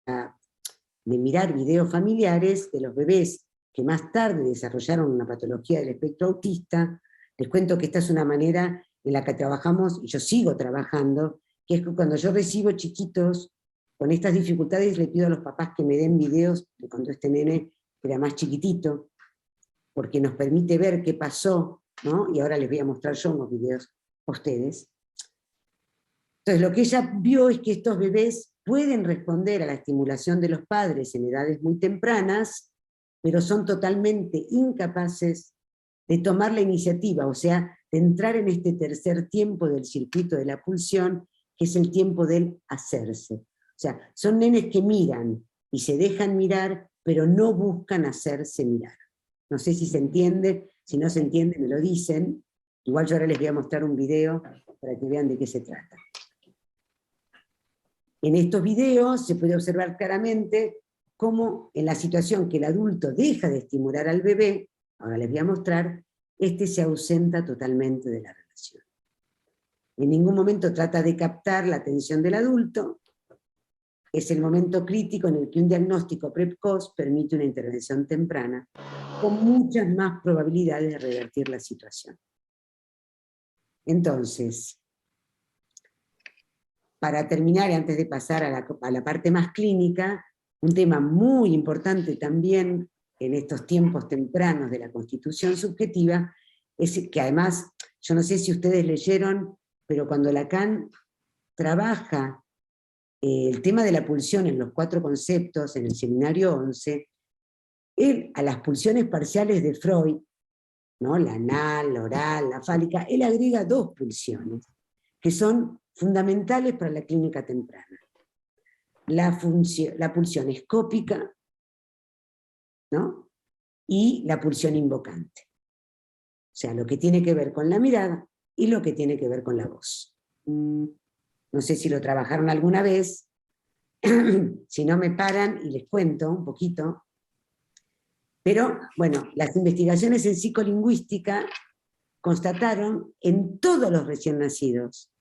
Speaker 3: de mirar videos familiares de los bebés que más tarde desarrollaron una patología del espectro autista, les cuento que esta es una manera en la que trabajamos, y yo sigo trabajando, que es que cuando yo recibo chiquitos con estas dificultades, le pido a los papás que me den videos de cuando este nene era más chiquitito, porque nos permite ver qué pasó, ¿no? Y ahora les voy a mostrar yo unos videos a ustedes. Entonces lo que ella vio es que estos bebés pueden responder a la estimulación de los padres en edades muy tempranas, pero son totalmente incapaces de tomar la iniciativa, o sea, de entrar en este tercer tiempo del circuito de la pulsión, que es el tiempo del hacerse. O sea, son nenes que miran y se dejan mirar, pero no buscan hacerse mirar. No sé si se entiende, si no se entiende me lo dicen. Igual yo ahora les voy a mostrar un video para que vean de qué se trata. En estos videos se puede observar claramente cómo en la situación que el adulto deja de estimular al bebé, ahora les voy a mostrar, este se ausenta totalmente de la relación. En ningún momento trata de captar la atención del adulto. Es el momento crítico en el que un diagnóstico precoz permite una intervención temprana, con muchas más probabilidades de revertir la situación. Entonces, para terminar y antes de pasar a la parte más clínica, un tema muy importante también en estos tiempos tempranos de la constitución subjetiva, es que además, yo no sé si ustedes leyeron, pero cuando Lacan trabaja el tema de la pulsión en los 4 conceptos, en el seminario 11, él a las pulsiones parciales de Freud, ¿no? La anal, la oral, la fálica, él agrega 2 pulsiones, que son fundamentales para la clínica temprana. La pulsión escópica, ¿no? Y la pulsión invocante. O sea, lo que tiene que ver con la mirada y lo que tiene que ver con la voz. No sé si lo trabajaron alguna vez, si no me paran y les cuento un poquito. Pero, bueno, las investigaciones en psicolingüística constataron en todos los recién nacidos,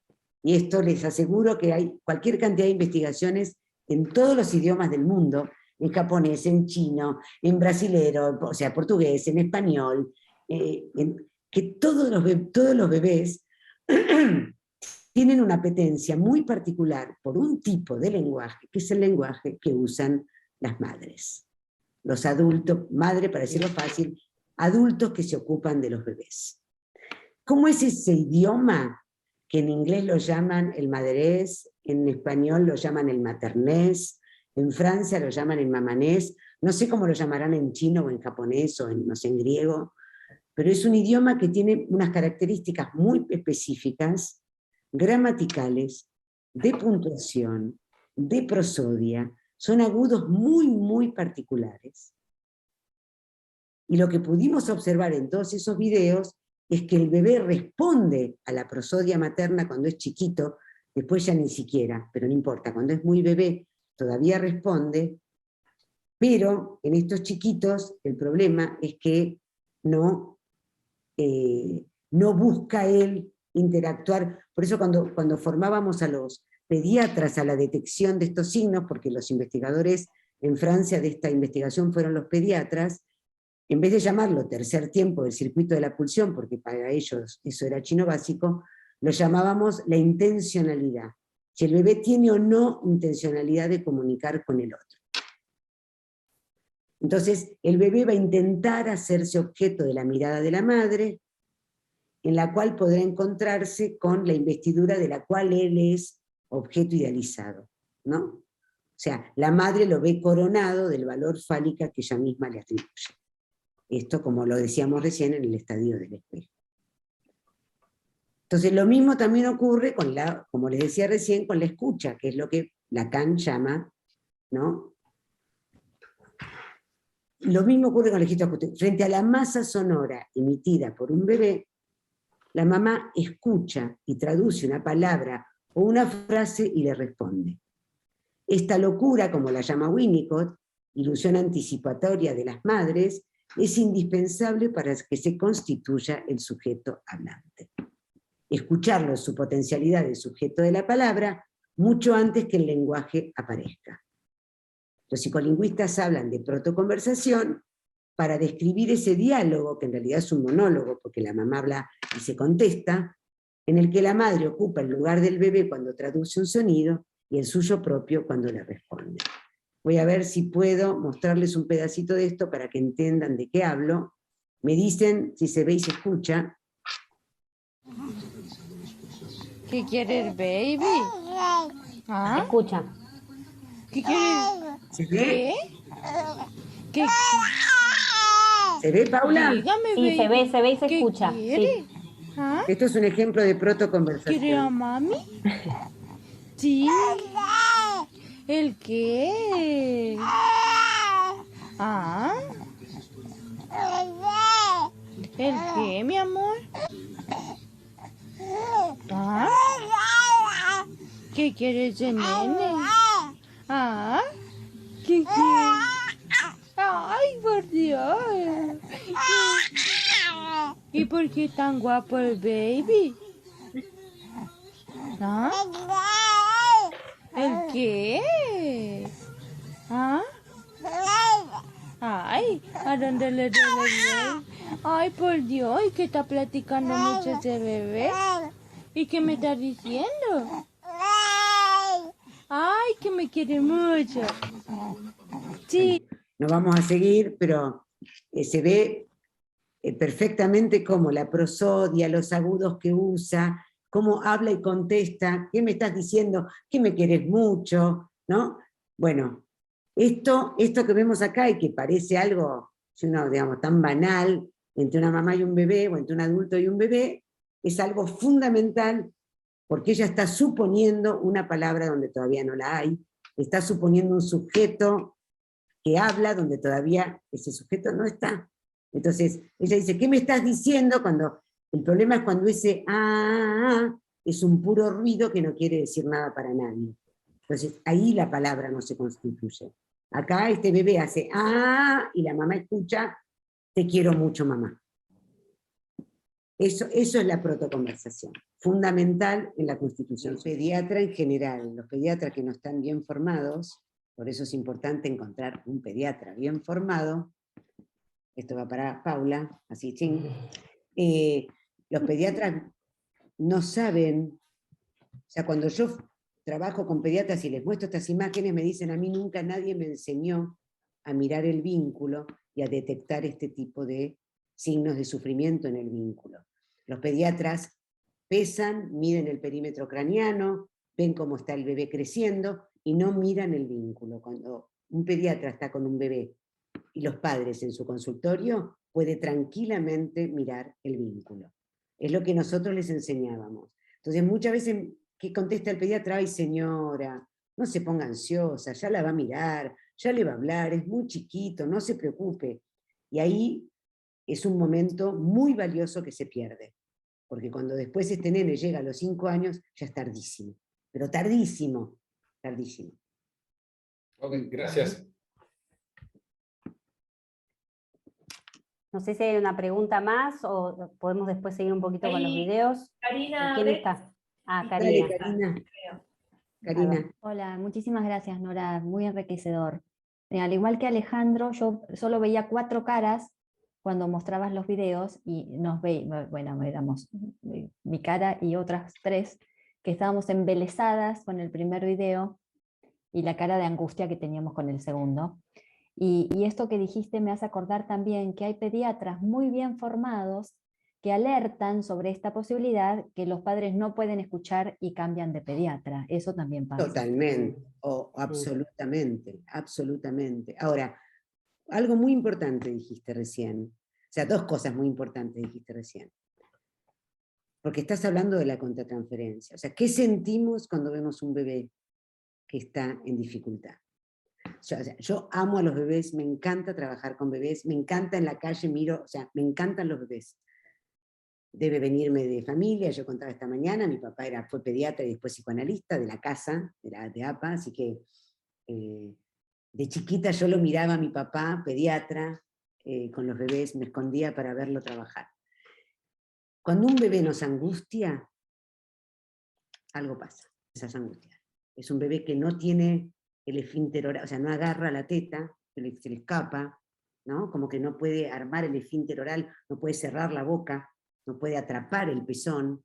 Speaker 3: y esto les aseguro que hay cualquier cantidad de investigaciones en todos los idiomas del mundo, en japonés, en chino, en brasilero, o sea, portugués, en español, que todos los bebés tienen una apetencia muy particular por un tipo de lenguaje, que es el lenguaje que usan las madres. Los adultos, madre para decirlo fácil, adultos que se ocupan de los bebés. ¿Cómo es ese idioma que en inglés lo llaman el madrés, en español lo llaman el maternés, en Francia lo llaman el mamanés, no sé cómo lo llamarán en chino o en japonés o en, no sé, en griego, pero es un idioma que tiene unas características muy específicas, gramaticales, de puntuación, de prosodia, son agudos muy, muy particulares. Y lo que pudimos observar en todos esos videos es que el bebé responde a la prosodia materna cuando es chiquito, después ya ni siquiera, pero no importa, cuando es muy bebé todavía responde, pero en estos chiquitos el problema es que no busca él interactuar. Por eso cuando formábamos a los pediatras a la detección de estos signos, porque los investigadores en Francia de esta investigación fueron los pediatras, en vez de llamarlo tercer tiempo del circuito de la pulsión, porque para ellos eso era chino básico, lo llamábamos la intencionalidad. Si el bebé tiene o no intencionalidad de comunicar con el otro. Entonces, el bebé va a intentar hacerse objeto de la mirada de la madre, en la cual podrá encontrarse con la investidura de la cual él es objeto idealizado, ¿no? O sea, la madre lo ve coronado del valor fálica que ella misma le atribuye. Esto, como lo decíamos recién, en el estadio del espejo. Entonces, lo mismo también ocurre con como les decía recién, con la escucha, que es lo que Lacan llama, ¿no? Lo mismo ocurre con el registro acústico. Frente a la masa sonora emitida por un bebé, la mamá escucha y traduce una palabra o una frase y le responde. Esta locura, como la llama Winnicott, ilusión anticipatoria de las madres, es indispensable para que se constituya el sujeto hablante. Escucharlo en su potencialidad de sujeto de la palabra mucho antes que el lenguaje aparezca. Los psicolingüistas hablan de protoconversación para describir ese diálogo, que en realidad es un monólogo, porque la mamá habla y se contesta, en el que la madre ocupa el lugar del bebé cuando traduce un sonido y el suyo propio cuando le responde. Voy a ver si puedo mostrarles un pedacito de esto para que entiendan de qué hablo. Me dicen si se ve y se escucha.
Speaker 4: ¿Qué quiere el baby? ¿Ah?
Speaker 2: Escucha.
Speaker 4: ¿Qué quiere?
Speaker 3: ¿Se ve?
Speaker 4: ¿Qué? ¿Qué?
Speaker 3: ¿Se ve, Paula?
Speaker 4: Dígame,
Speaker 2: Sí,
Speaker 4: baby.
Speaker 2: se ve y se
Speaker 4: ¿Qué
Speaker 2: escucha.
Speaker 4: quiere?
Speaker 2: Sí.
Speaker 4: ¿Ah?
Speaker 3: Esto es un ejemplo de
Speaker 4: ¿Quiere a
Speaker 3: protoconversación.
Speaker 4: mami? Sí. ¿El qué? ¿Ah? ¿El qué, mi amor? ¿Ah? ¿Qué quieres de nene? ¿Ah? ¿Qué quieres? Ay, por Dios. ¿Y por qué tan guapo el baby? ¿Ah? ¿El qué? ¿Ah? Ay, ¿a dónde le duele? Ay, por Dios, ¿y qué está platicando mucho ese bebé? ¿Y qué me está diciendo? Ay, que me quiere mucho. Sí.
Speaker 3: No vamos a seguir, pero se ve perfectamente cómo la prosodia, los agudos que usa, cómo habla y contesta, ¿qué me estás diciendo? Que me querés mucho, ¿no? Bueno, esto que vemos acá y que parece algo, digamos, tan banal entre una mamá y un bebé, o entre un adulto y un bebé, es algo fundamental porque ella está suponiendo una palabra donde todavía no la hay, está suponiendo un sujeto que habla donde todavía ese sujeto no está. Entonces, ella dice, ¿qué me estás diciendo? Cuando el problema es cuando ese es un puro ruido que no quiere decir nada para nadie. Entonces, ahí la palabra no se constituye. Acá este bebé hace y la mamá escucha, te quiero mucho, mamá. Eso es la protoconversación, fundamental en la constitución. El pediatra en general, los pediatras que no están bien formados, por eso es importante encontrar un pediatra bien formado. Esto va para Paula, así ching. Los pediatras no saben, o sea, cuando yo trabajo con pediatras y les muestro estas imágenes, me dicen, a mí nunca nadie me enseñó a mirar el vínculo y a detectar este tipo de signos de sufrimiento en el vínculo. Los pediatras pesan, miden el perímetro craneano, ven cómo está el bebé creciendo y no miran el vínculo. Cuando un pediatra está con un bebé y los padres en su consultorio, puede tranquilamente mirar el vínculo. Es lo que nosotros les enseñábamos. Entonces muchas veces, ¿qué contesta el pediatra? Ay señora, no se ponga ansiosa, ya la va a mirar, ya le va a hablar, es muy chiquito, no se preocupe. Y ahí es un momento muy valioso que se pierde. Porque cuando después este nene llega a los 5 años, ya es tardísimo. Pero tardísimo, tardísimo.
Speaker 5: Ok, gracias.
Speaker 2: No sé si hay una pregunta más o podemos después seguir un poquito con los videos.
Speaker 6: Karina,
Speaker 2: ¿Quién está?
Speaker 3: Dale,
Speaker 2: Karina.
Speaker 3: Karina. Karina.
Speaker 7: Hola, muchísimas gracias, Nora, muy enriquecedor. Al igual que Alejandro, yo solo veía 4 caras cuando mostrabas los videos y bueno, éramos mi cara y otras 3 que estábamos embelesadas con el primer video y la cara de angustia que teníamos con el segundo. Y esto que dijiste me hace acordar también que hay pediatras muy bien formados que alertan sobre esta posibilidad que los padres no pueden escuchar y cambian de pediatra. Eso también pasa.
Speaker 3: Totalmente, o absolutamente, absolutamente. Ahora, algo muy importante dijiste recién, o sea, 2 cosas muy importantes dijiste recién. Porque estás hablando de la contratransferencia. O sea, ¿qué sentimos cuando vemos un bebé que está en dificultad? O sea, yo amo a los bebés, me encanta trabajar con bebés, me encanta en la calle, miro, o sea, me encantan los bebés. Debe venirme de familia, yo contaba esta mañana, mi papá fue pediatra y después psicoanalista de la casa, de APA, así que de chiquita yo lo miraba a mi papá, pediatra, con los bebés, me escondía para verlo trabajar. Cuando un bebé nos angustia, algo pasa, esas angustias. Es un bebé que no tiene el esfínter oral, o sea, no agarra la teta, se le escapa, ¿no? Como que no puede armar el esfínter oral, no puede cerrar la boca, no puede atrapar el pezón,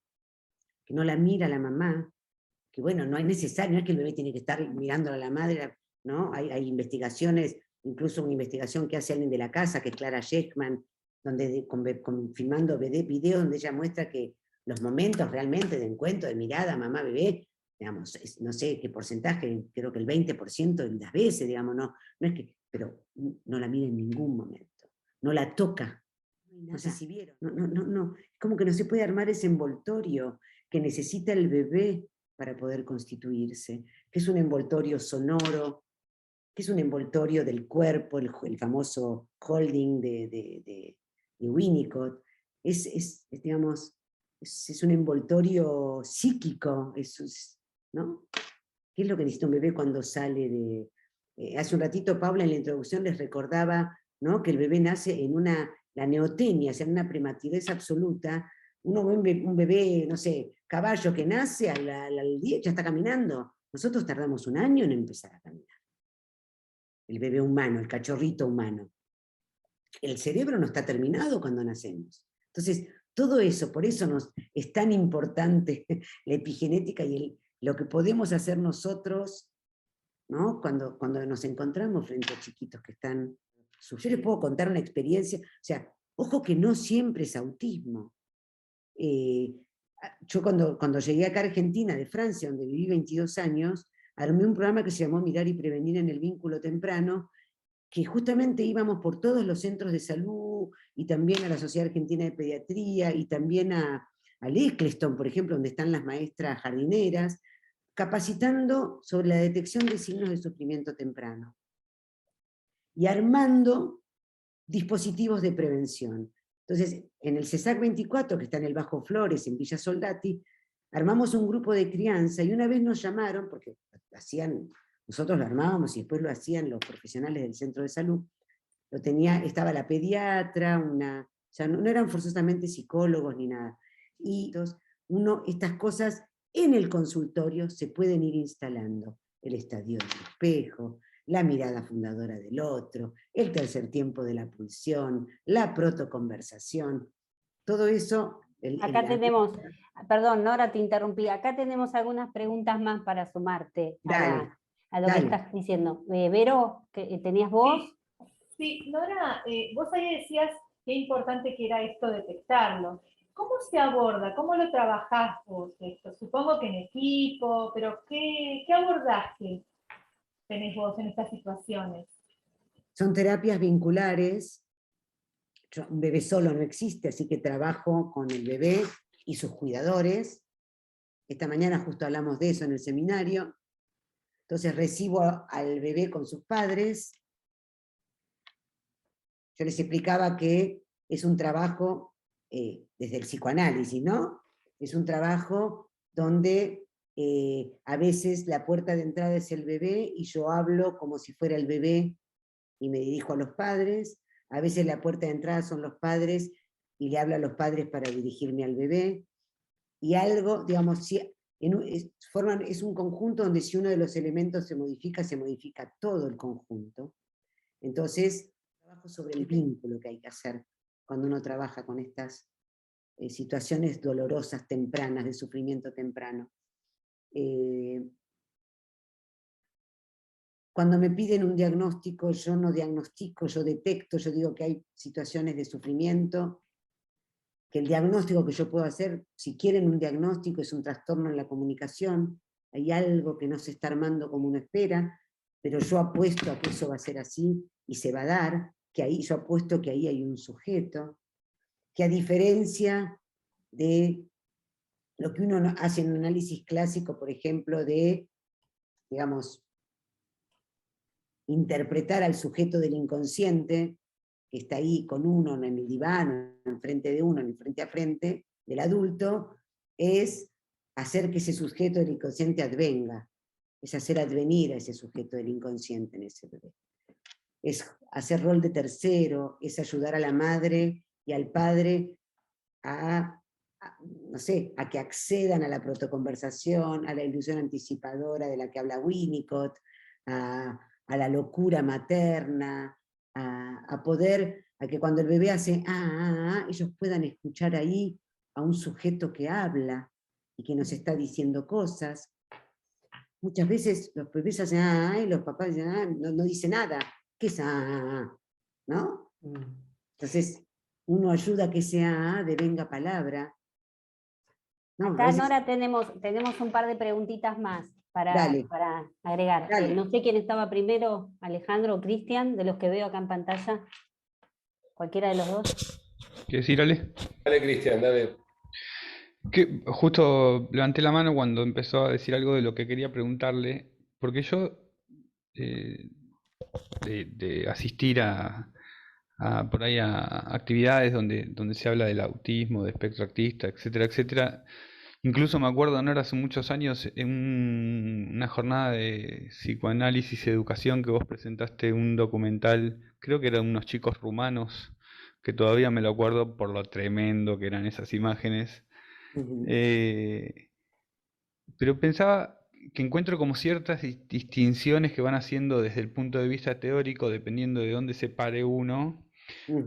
Speaker 3: que no la mira la mamá, que bueno, no es necesario, no es que el bebé tiene que estar mirando a la madre, ¿no? Hay investigaciones, incluso una investigación que hace alguien de la casa, que es Clara Sheckman, donde filmando videos donde ella muestra que los momentos realmente de encuentro, de mirada, mamá, bebé, digamos, no sé qué porcentaje, creo que el 20% de las veces, digamos, no es que, pero no la mira en ningún momento, no la toca. No sé si vieron, no, es como que no se puede armar ese envoltorio que necesita el bebé para poder constituirse, que es un envoltorio sonoro, que es un envoltorio del cuerpo, el famoso holding de Winnicott, digamos, es un envoltorio psíquico, ¿no? ¿Qué es lo que necesita un bebé cuando sale de... hace un ratito Paula en la introducción les recordaba, ¿no?, que el bebé nace en la neotenia, o sea, en una prematidez absoluta. Uno ve un bebé, no sé, caballo que nace al día ya está caminando. Nosotros tardamos un año en empezar a caminar. El bebé humano, el cachorrito humano. El cerebro no está terminado cuando nacemos. Entonces, todo eso, por eso es tan importante la epigenética y lo que podemos hacer nosotros, ¿no?, cuando nos encontramos frente a chiquitos que están... Yo les puedo contar una experiencia, o sea, ojo que no siempre es autismo. Yo cuando llegué acá a Argentina, de Francia, donde viví 22 años, armé un programa que se llamó Mirar y Prevenir en el Vínculo Temprano, que justamente íbamos por todos los centros de salud, y también a la Sociedad Argentina de Pediatría, y también al Eccleston, por ejemplo, donde están las maestras jardineras, capacitando sobre la detección de signos de sufrimiento temprano, y armando dispositivos de prevención. Entonces, en el CESAC 24, que está en el Bajo Flores, en Villa Soldati, armamos un grupo de crianza, y una vez nos llamaron, porque nosotros lo armábamos y después lo hacían los profesionales del centro de salud, estaba la pediatra, o sea, no eran forzosamente psicólogos ni nada. Y estas cosas en el consultorio se pueden ir instalando. El estadio del espejo, la mirada fundadora del otro, el tercer tiempo de la pulsión, la protoconversación, todo eso...
Speaker 2: Acá tenemos, perdón, Nora, te interrumpí, acá tenemos algunas preguntas más para sumarte a lo que estás diciendo. Vero, ¿tenías vos?
Speaker 6: Sí, Nora, vos ahí decías qué importante que era esto detectarlo. ¿Cómo se aborda? ¿Cómo lo trabajás vos esto? Supongo que en equipo, pero ¿qué abordaje tenés vos en estas situaciones?
Speaker 3: Son terapias vinculares. Un bebé solo no existe, así que trabajo con el bebé y sus cuidadores. Esta mañana justo hablamos de eso en el seminario. Entonces recibo al bebé con sus padres. Yo les explicaba que es un trabajo desde el psicoanálisis, ¿no? Es un trabajo donde a veces la puerta de entrada es el bebé y yo hablo como si fuera el bebé y me dirijo a los padres. A veces la puerta de entrada son los padres y le hablo a los padres para dirigirme al bebé. Y algo, digamos, es un conjunto donde si uno de los elementos se modifica todo el conjunto. Entonces, trabajo sobre el vínculo que hay que hacer cuando uno trabaja con estas situaciones dolorosas tempranas, de sufrimiento temprano. Cuando me piden un diagnóstico, yo no diagnostico, yo detecto, yo digo que hay situaciones de sufrimiento, que el diagnóstico que yo puedo hacer, si quieren un diagnóstico, es un trastorno en la comunicación, hay algo que no se está armando como uno espera, pero yo apuesto a que eso va a ser así, y se va a dar, yo apuesto que ahí hay un sujeto, que a diferencia de lo que uno hace en un análisis clásico, por ejemplo, de, digamos, interpretar al sujeto del inconsciente, que está ahí con uno en el diván, enfrente de uno, en el frente a frente del adulto, es hacer que ese sujeto del inconsciente advenga, es hacer advenir a ese sujeto del inconsciente en ese bebé. Es hacer rol de tercero, es ayudar a la madre y al padre no sé, a que accedan a la protoconversación, a la ilusión anticipadora de la que habla Winnicott, a la locura materna, a que cuando el bebé hace ellos puedan escuchar ahí a un sujeto que habla y que nos está diciendo cosas. muchas veces los bebés hacen ah, y los papás dicen ah, no dice nada. ¿Qué es ah? ¿No? Entonces, uno ayuda a que sea ah, devenga palabra. No, a
Speaker 2: Acá,
Speaker 3: veces,
Speaker 2: Nora, tenemos un par de preguntitas más
Speaker 3: dale,
Speaker 2: para agregar.
Speaker 3: dale.
Speaker 2: No sé quién estaba primero, Alejandro o Cristian, de los que veo acá en pantalla. Cualquiera de los dos.
Speaker 5: ¿Quieres ir, Ale? Dale, Cristian, dale. Que justo levanté la mano cuando empezó a decir algo de lo que quería preguntarle, porque yo eh, de asistir por ahí a actividades donde se habla del autismo, de espectro autista, etcétera, etcétera. Incluso me acuerdo, no era hace muchos años, en una jornada de psicoanálisis y educación que vos presentaste un documental, creo que eran unos chicos rumanos, que todavía me lo acuerdo por lo tremendo que eran esas imágenes. Pero pensaba que encuentro como ciertas distinciones que van haciendo desde el punto de vista teórico, dependiendo de dónde se pare uno,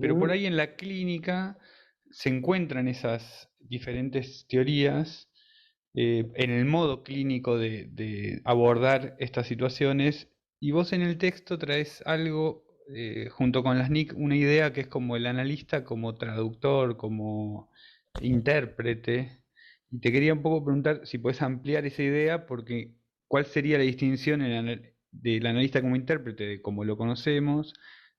Speaker 5: pero por ahí en la clínica se encuentran esas diferentes teorías en el modo clínico de abordar estas situaciones, y vos en el texto traes algo junto con las NIC, una idea que es como el analista, como traductor, como intérprete, y te quería un poco preguntar si podés ampliar esa idea, porque ¿cuál sería la distinción del analista como intérprete, de cómo lo conocemos,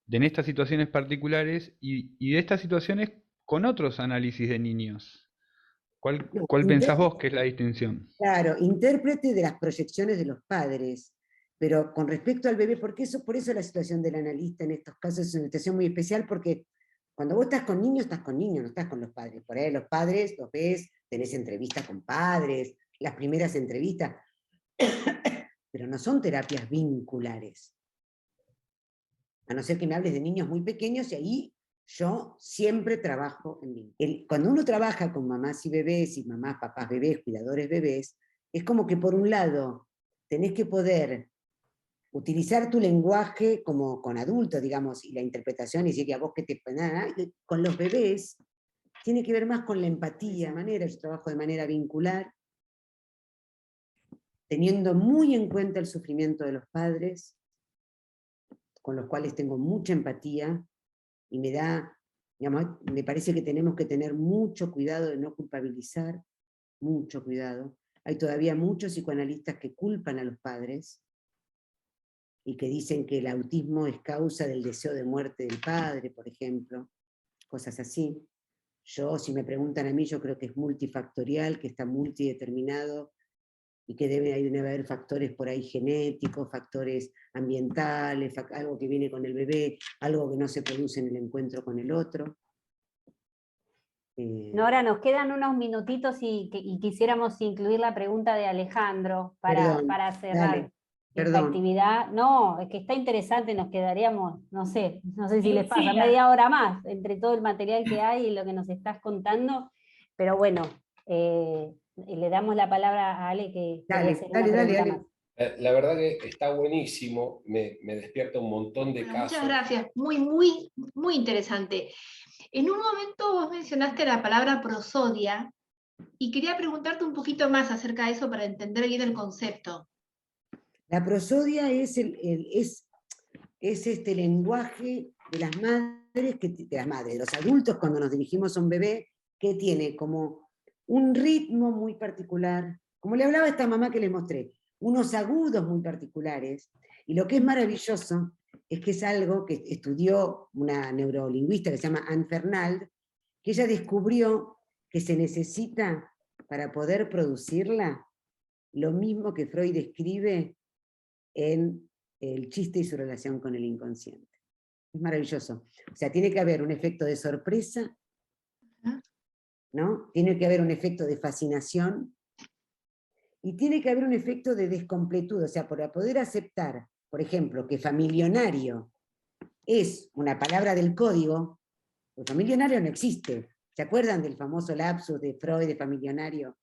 Speaker 5: de en estas situaciones particulares y de estas situaciones con otros análisis de niños? ¿Cuál pensás vos que es la distinción?
Speaker 3: Claro, intérprete de las proyecciones de los padres, pero con respecto al bebé, porque por eso la situación del analista en estos casos es una situación muy especial, porque cuando vos estás con niños, no estás con los padres. Por ahí los padres los ves, tenés entrevistas con padres, las primeras entrevistas, pero no son terapias vinculares. A no ser que me hables de niños muy pequeños, y ahí yo siempre trabajo en mí. Cuando uno trabaja con mamás y bebés, y mamás, papás, bebés, cuidadores bebés, es como que por un lado tenés que poder utilizar tu lenguaje como con adultos, digamos, y la interpretación, y decir que a vos que te... Con los bebés tiene que ver más con la empatía, yo trabajo de manera vincular, teniendo muy en cuenta el sufrimiento de los padres, con los cuales tengo mucha empatía, y digamos, me parece que tenemos que tener mucho cuidado de no culpabilizar, mucho cuidado. Hay todavía muchos psicoanalistas que culpan a los padres, y que dicen que el autismo es causa del deseo de muerte del padre, por ejemplo, cosas así. Yo, si me preguntan a mí, yo creo que es multifactorial, que está multideterminado, y que debe haber factores por ahí genéticos, factores ambientales, algo que viene con el bebé, algo que no se produce en el encuentro con el otro.
Speaker 2: Nora, nos quedan unos minutitos y quisiéramos incluir la pregunta de Alejandro para cerrar.
Speaker 3: Dale,
Speaker 2: esta
Speaker 3: perdón.
Speaker 2: actividad. No, es que está interesante, nos quedaríamos, no sé si les pasa,
Speaker 6: Sí,
Speaker 2: media hora más entre todo el material que hay y lo que nos estás contando, pero bueno, le damos la palabra a Ale que quería hacer una pregunta más.
Speaker 5: La verdad que está buenísimo, me despierta un montón de casos.
Speaker 8: Muchas gracias, muy interesante. En un momento vos mencionaste la palabra prosodia y quería preguntarte un poquito más acerca de eso para entender bien el concepto.
Speaker 3: La prosodia es este lenguaje de las madres, de los adultos cuando nos dirigimos a un bebé, que tiene como un ritmo muy particular, como le hablaba a esta mamá que les mostré, unos agudos muy particulares, y lo que es maravilloso es que es algo que estudió una neurolingüista que se llama Anne Fernald, que ella descubrió que se necesita para poder producirla lo mismo que Freud describe en El chiste y su relación con el inconsciente. Es maravilloso. O sea, tiene que haber un efecto de sorpresa, ¿no? Tiene que haber un efecto de fascinación, y tiene que haber un efecto de descompletud. O sea, para poder aceptar, por ejemplo, que familionario es una palabra del código, pues familionario no existe. ¿Se acuerdan del famoso lapsus de Freud de familionario?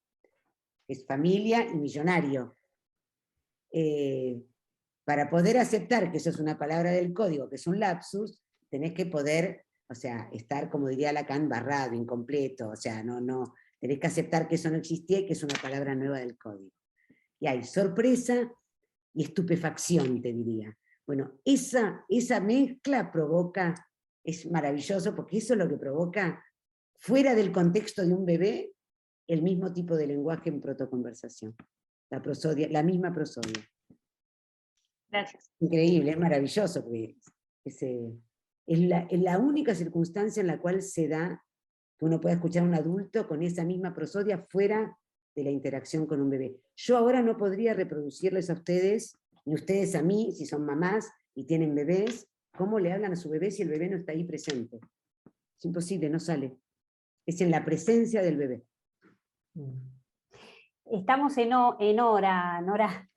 Speaker 3: Es familia y millonario. Para poder aceptar que eso es una palabra del código, que es un lapsus, tenés que poder, o sea, estar, como diría Lacan, barrado, incompleto, o sea, tenés que aceptar que eso no existía y que es una palabra nueva del código. Y hay sorpresa, y estupefacción, te diría. Bueno, esa mezcla provoca, es maravilloso, porque eso es lo que provoca, fuera del contexto de un bebé, el mismo tipo de lenguaje en protoconversación. La prosodia, la misma prosodia.
Speaker 8: Gracias.
Speaker 3: Increíble, es maravilloso, porque es la única circunstancia en la cual se da que uno pueda escuchar a un adulto con esa misma prosodia fuera de la interacción con un bebé. Yo ahora no podría reproducirles a ustedes, ni ustedes a mí, si son mamás y tienen bebés, cómo le hablan a su bebé si el bebé no está ahí presente. Es imposible, no sale. Es en la presencia del bebé.
Speaker 2: Estamos en hora, Nora.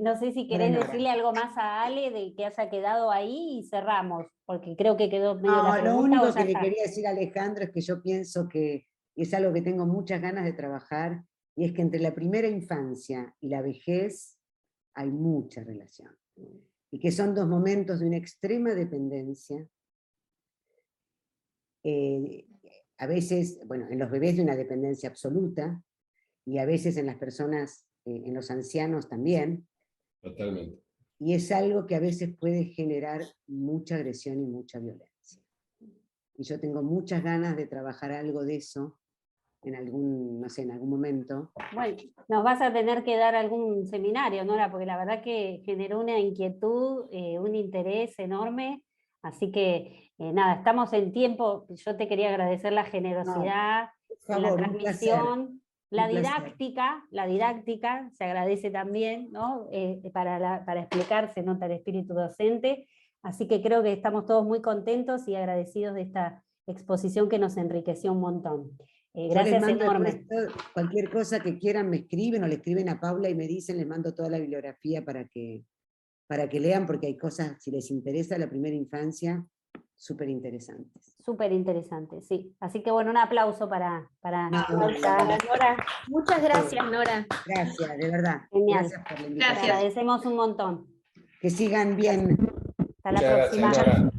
Speaker 2: No sé si querés decirle algo más a Ale de que haya quedado ahí y cerramos, porque creo que quedó medio la pregunta.
Speaker 3: Lo único que le
Speaker 2: está.
Speaker 3: quería decir a Alejandro es que yo pienso que es algo que tengo muchas ganas de trabajar, y es que entre la primera infancia y la vejez hay mucha relación. Y que son dos momentos de una extrema dependencia. A veces, bueno, en los bebés de una dependencia absoluta, y a veces en las personas, en los ancianos también.
Speaker 9: Totalmente.
Speaker 3: Y es algo que a veces puede generar mucha agresión y mucha violencia. Y yo tengo muchas ganas de trabajar algo de eso en algún, no sé, en algún momento.
Speaker 2: Bueno, nos vas a tener que dar algún seminario, Nora, porque la verdad que generó una inquietud, un interés enorme, así que nada, estamos en tiempo. Yo te quería agradecer la generosidad,
Speaker 3: Por favor,
Speaker 2: la transmisión, la
Speaker 3: placer.
Speaker 2: didáctica, se agradece también, ¿no? Para explicar, se nota el espíritu docente, así que creo que estamos todos muy contentos y agradecidos de esta exposición que nos enriqueció un montón. Gracias enorme.
Speaker 3: Cualquier cosa que quieran me escriben, o le escriben a Paula y me dicen, les mando toda la bibliografía para que lean, porque hay cosas, si les interesa la primera infancia, súper interesantes.
Speaker 2: Súper interesante, sí. Así que bueno, un aplauso para
Speaker 1: Nora. Muchas gracias, Nora.
Speaker 3: Gracias, de verdad.
Speaker 2: Genial.
Speaker 3: Gracias por la invitación.
Speaker 2: Te agradecemos un montón.
Speaker 3: Que sigan bien.
Speaker 2: Hasta la próxima.
Speaker 9: Gracias, Nora.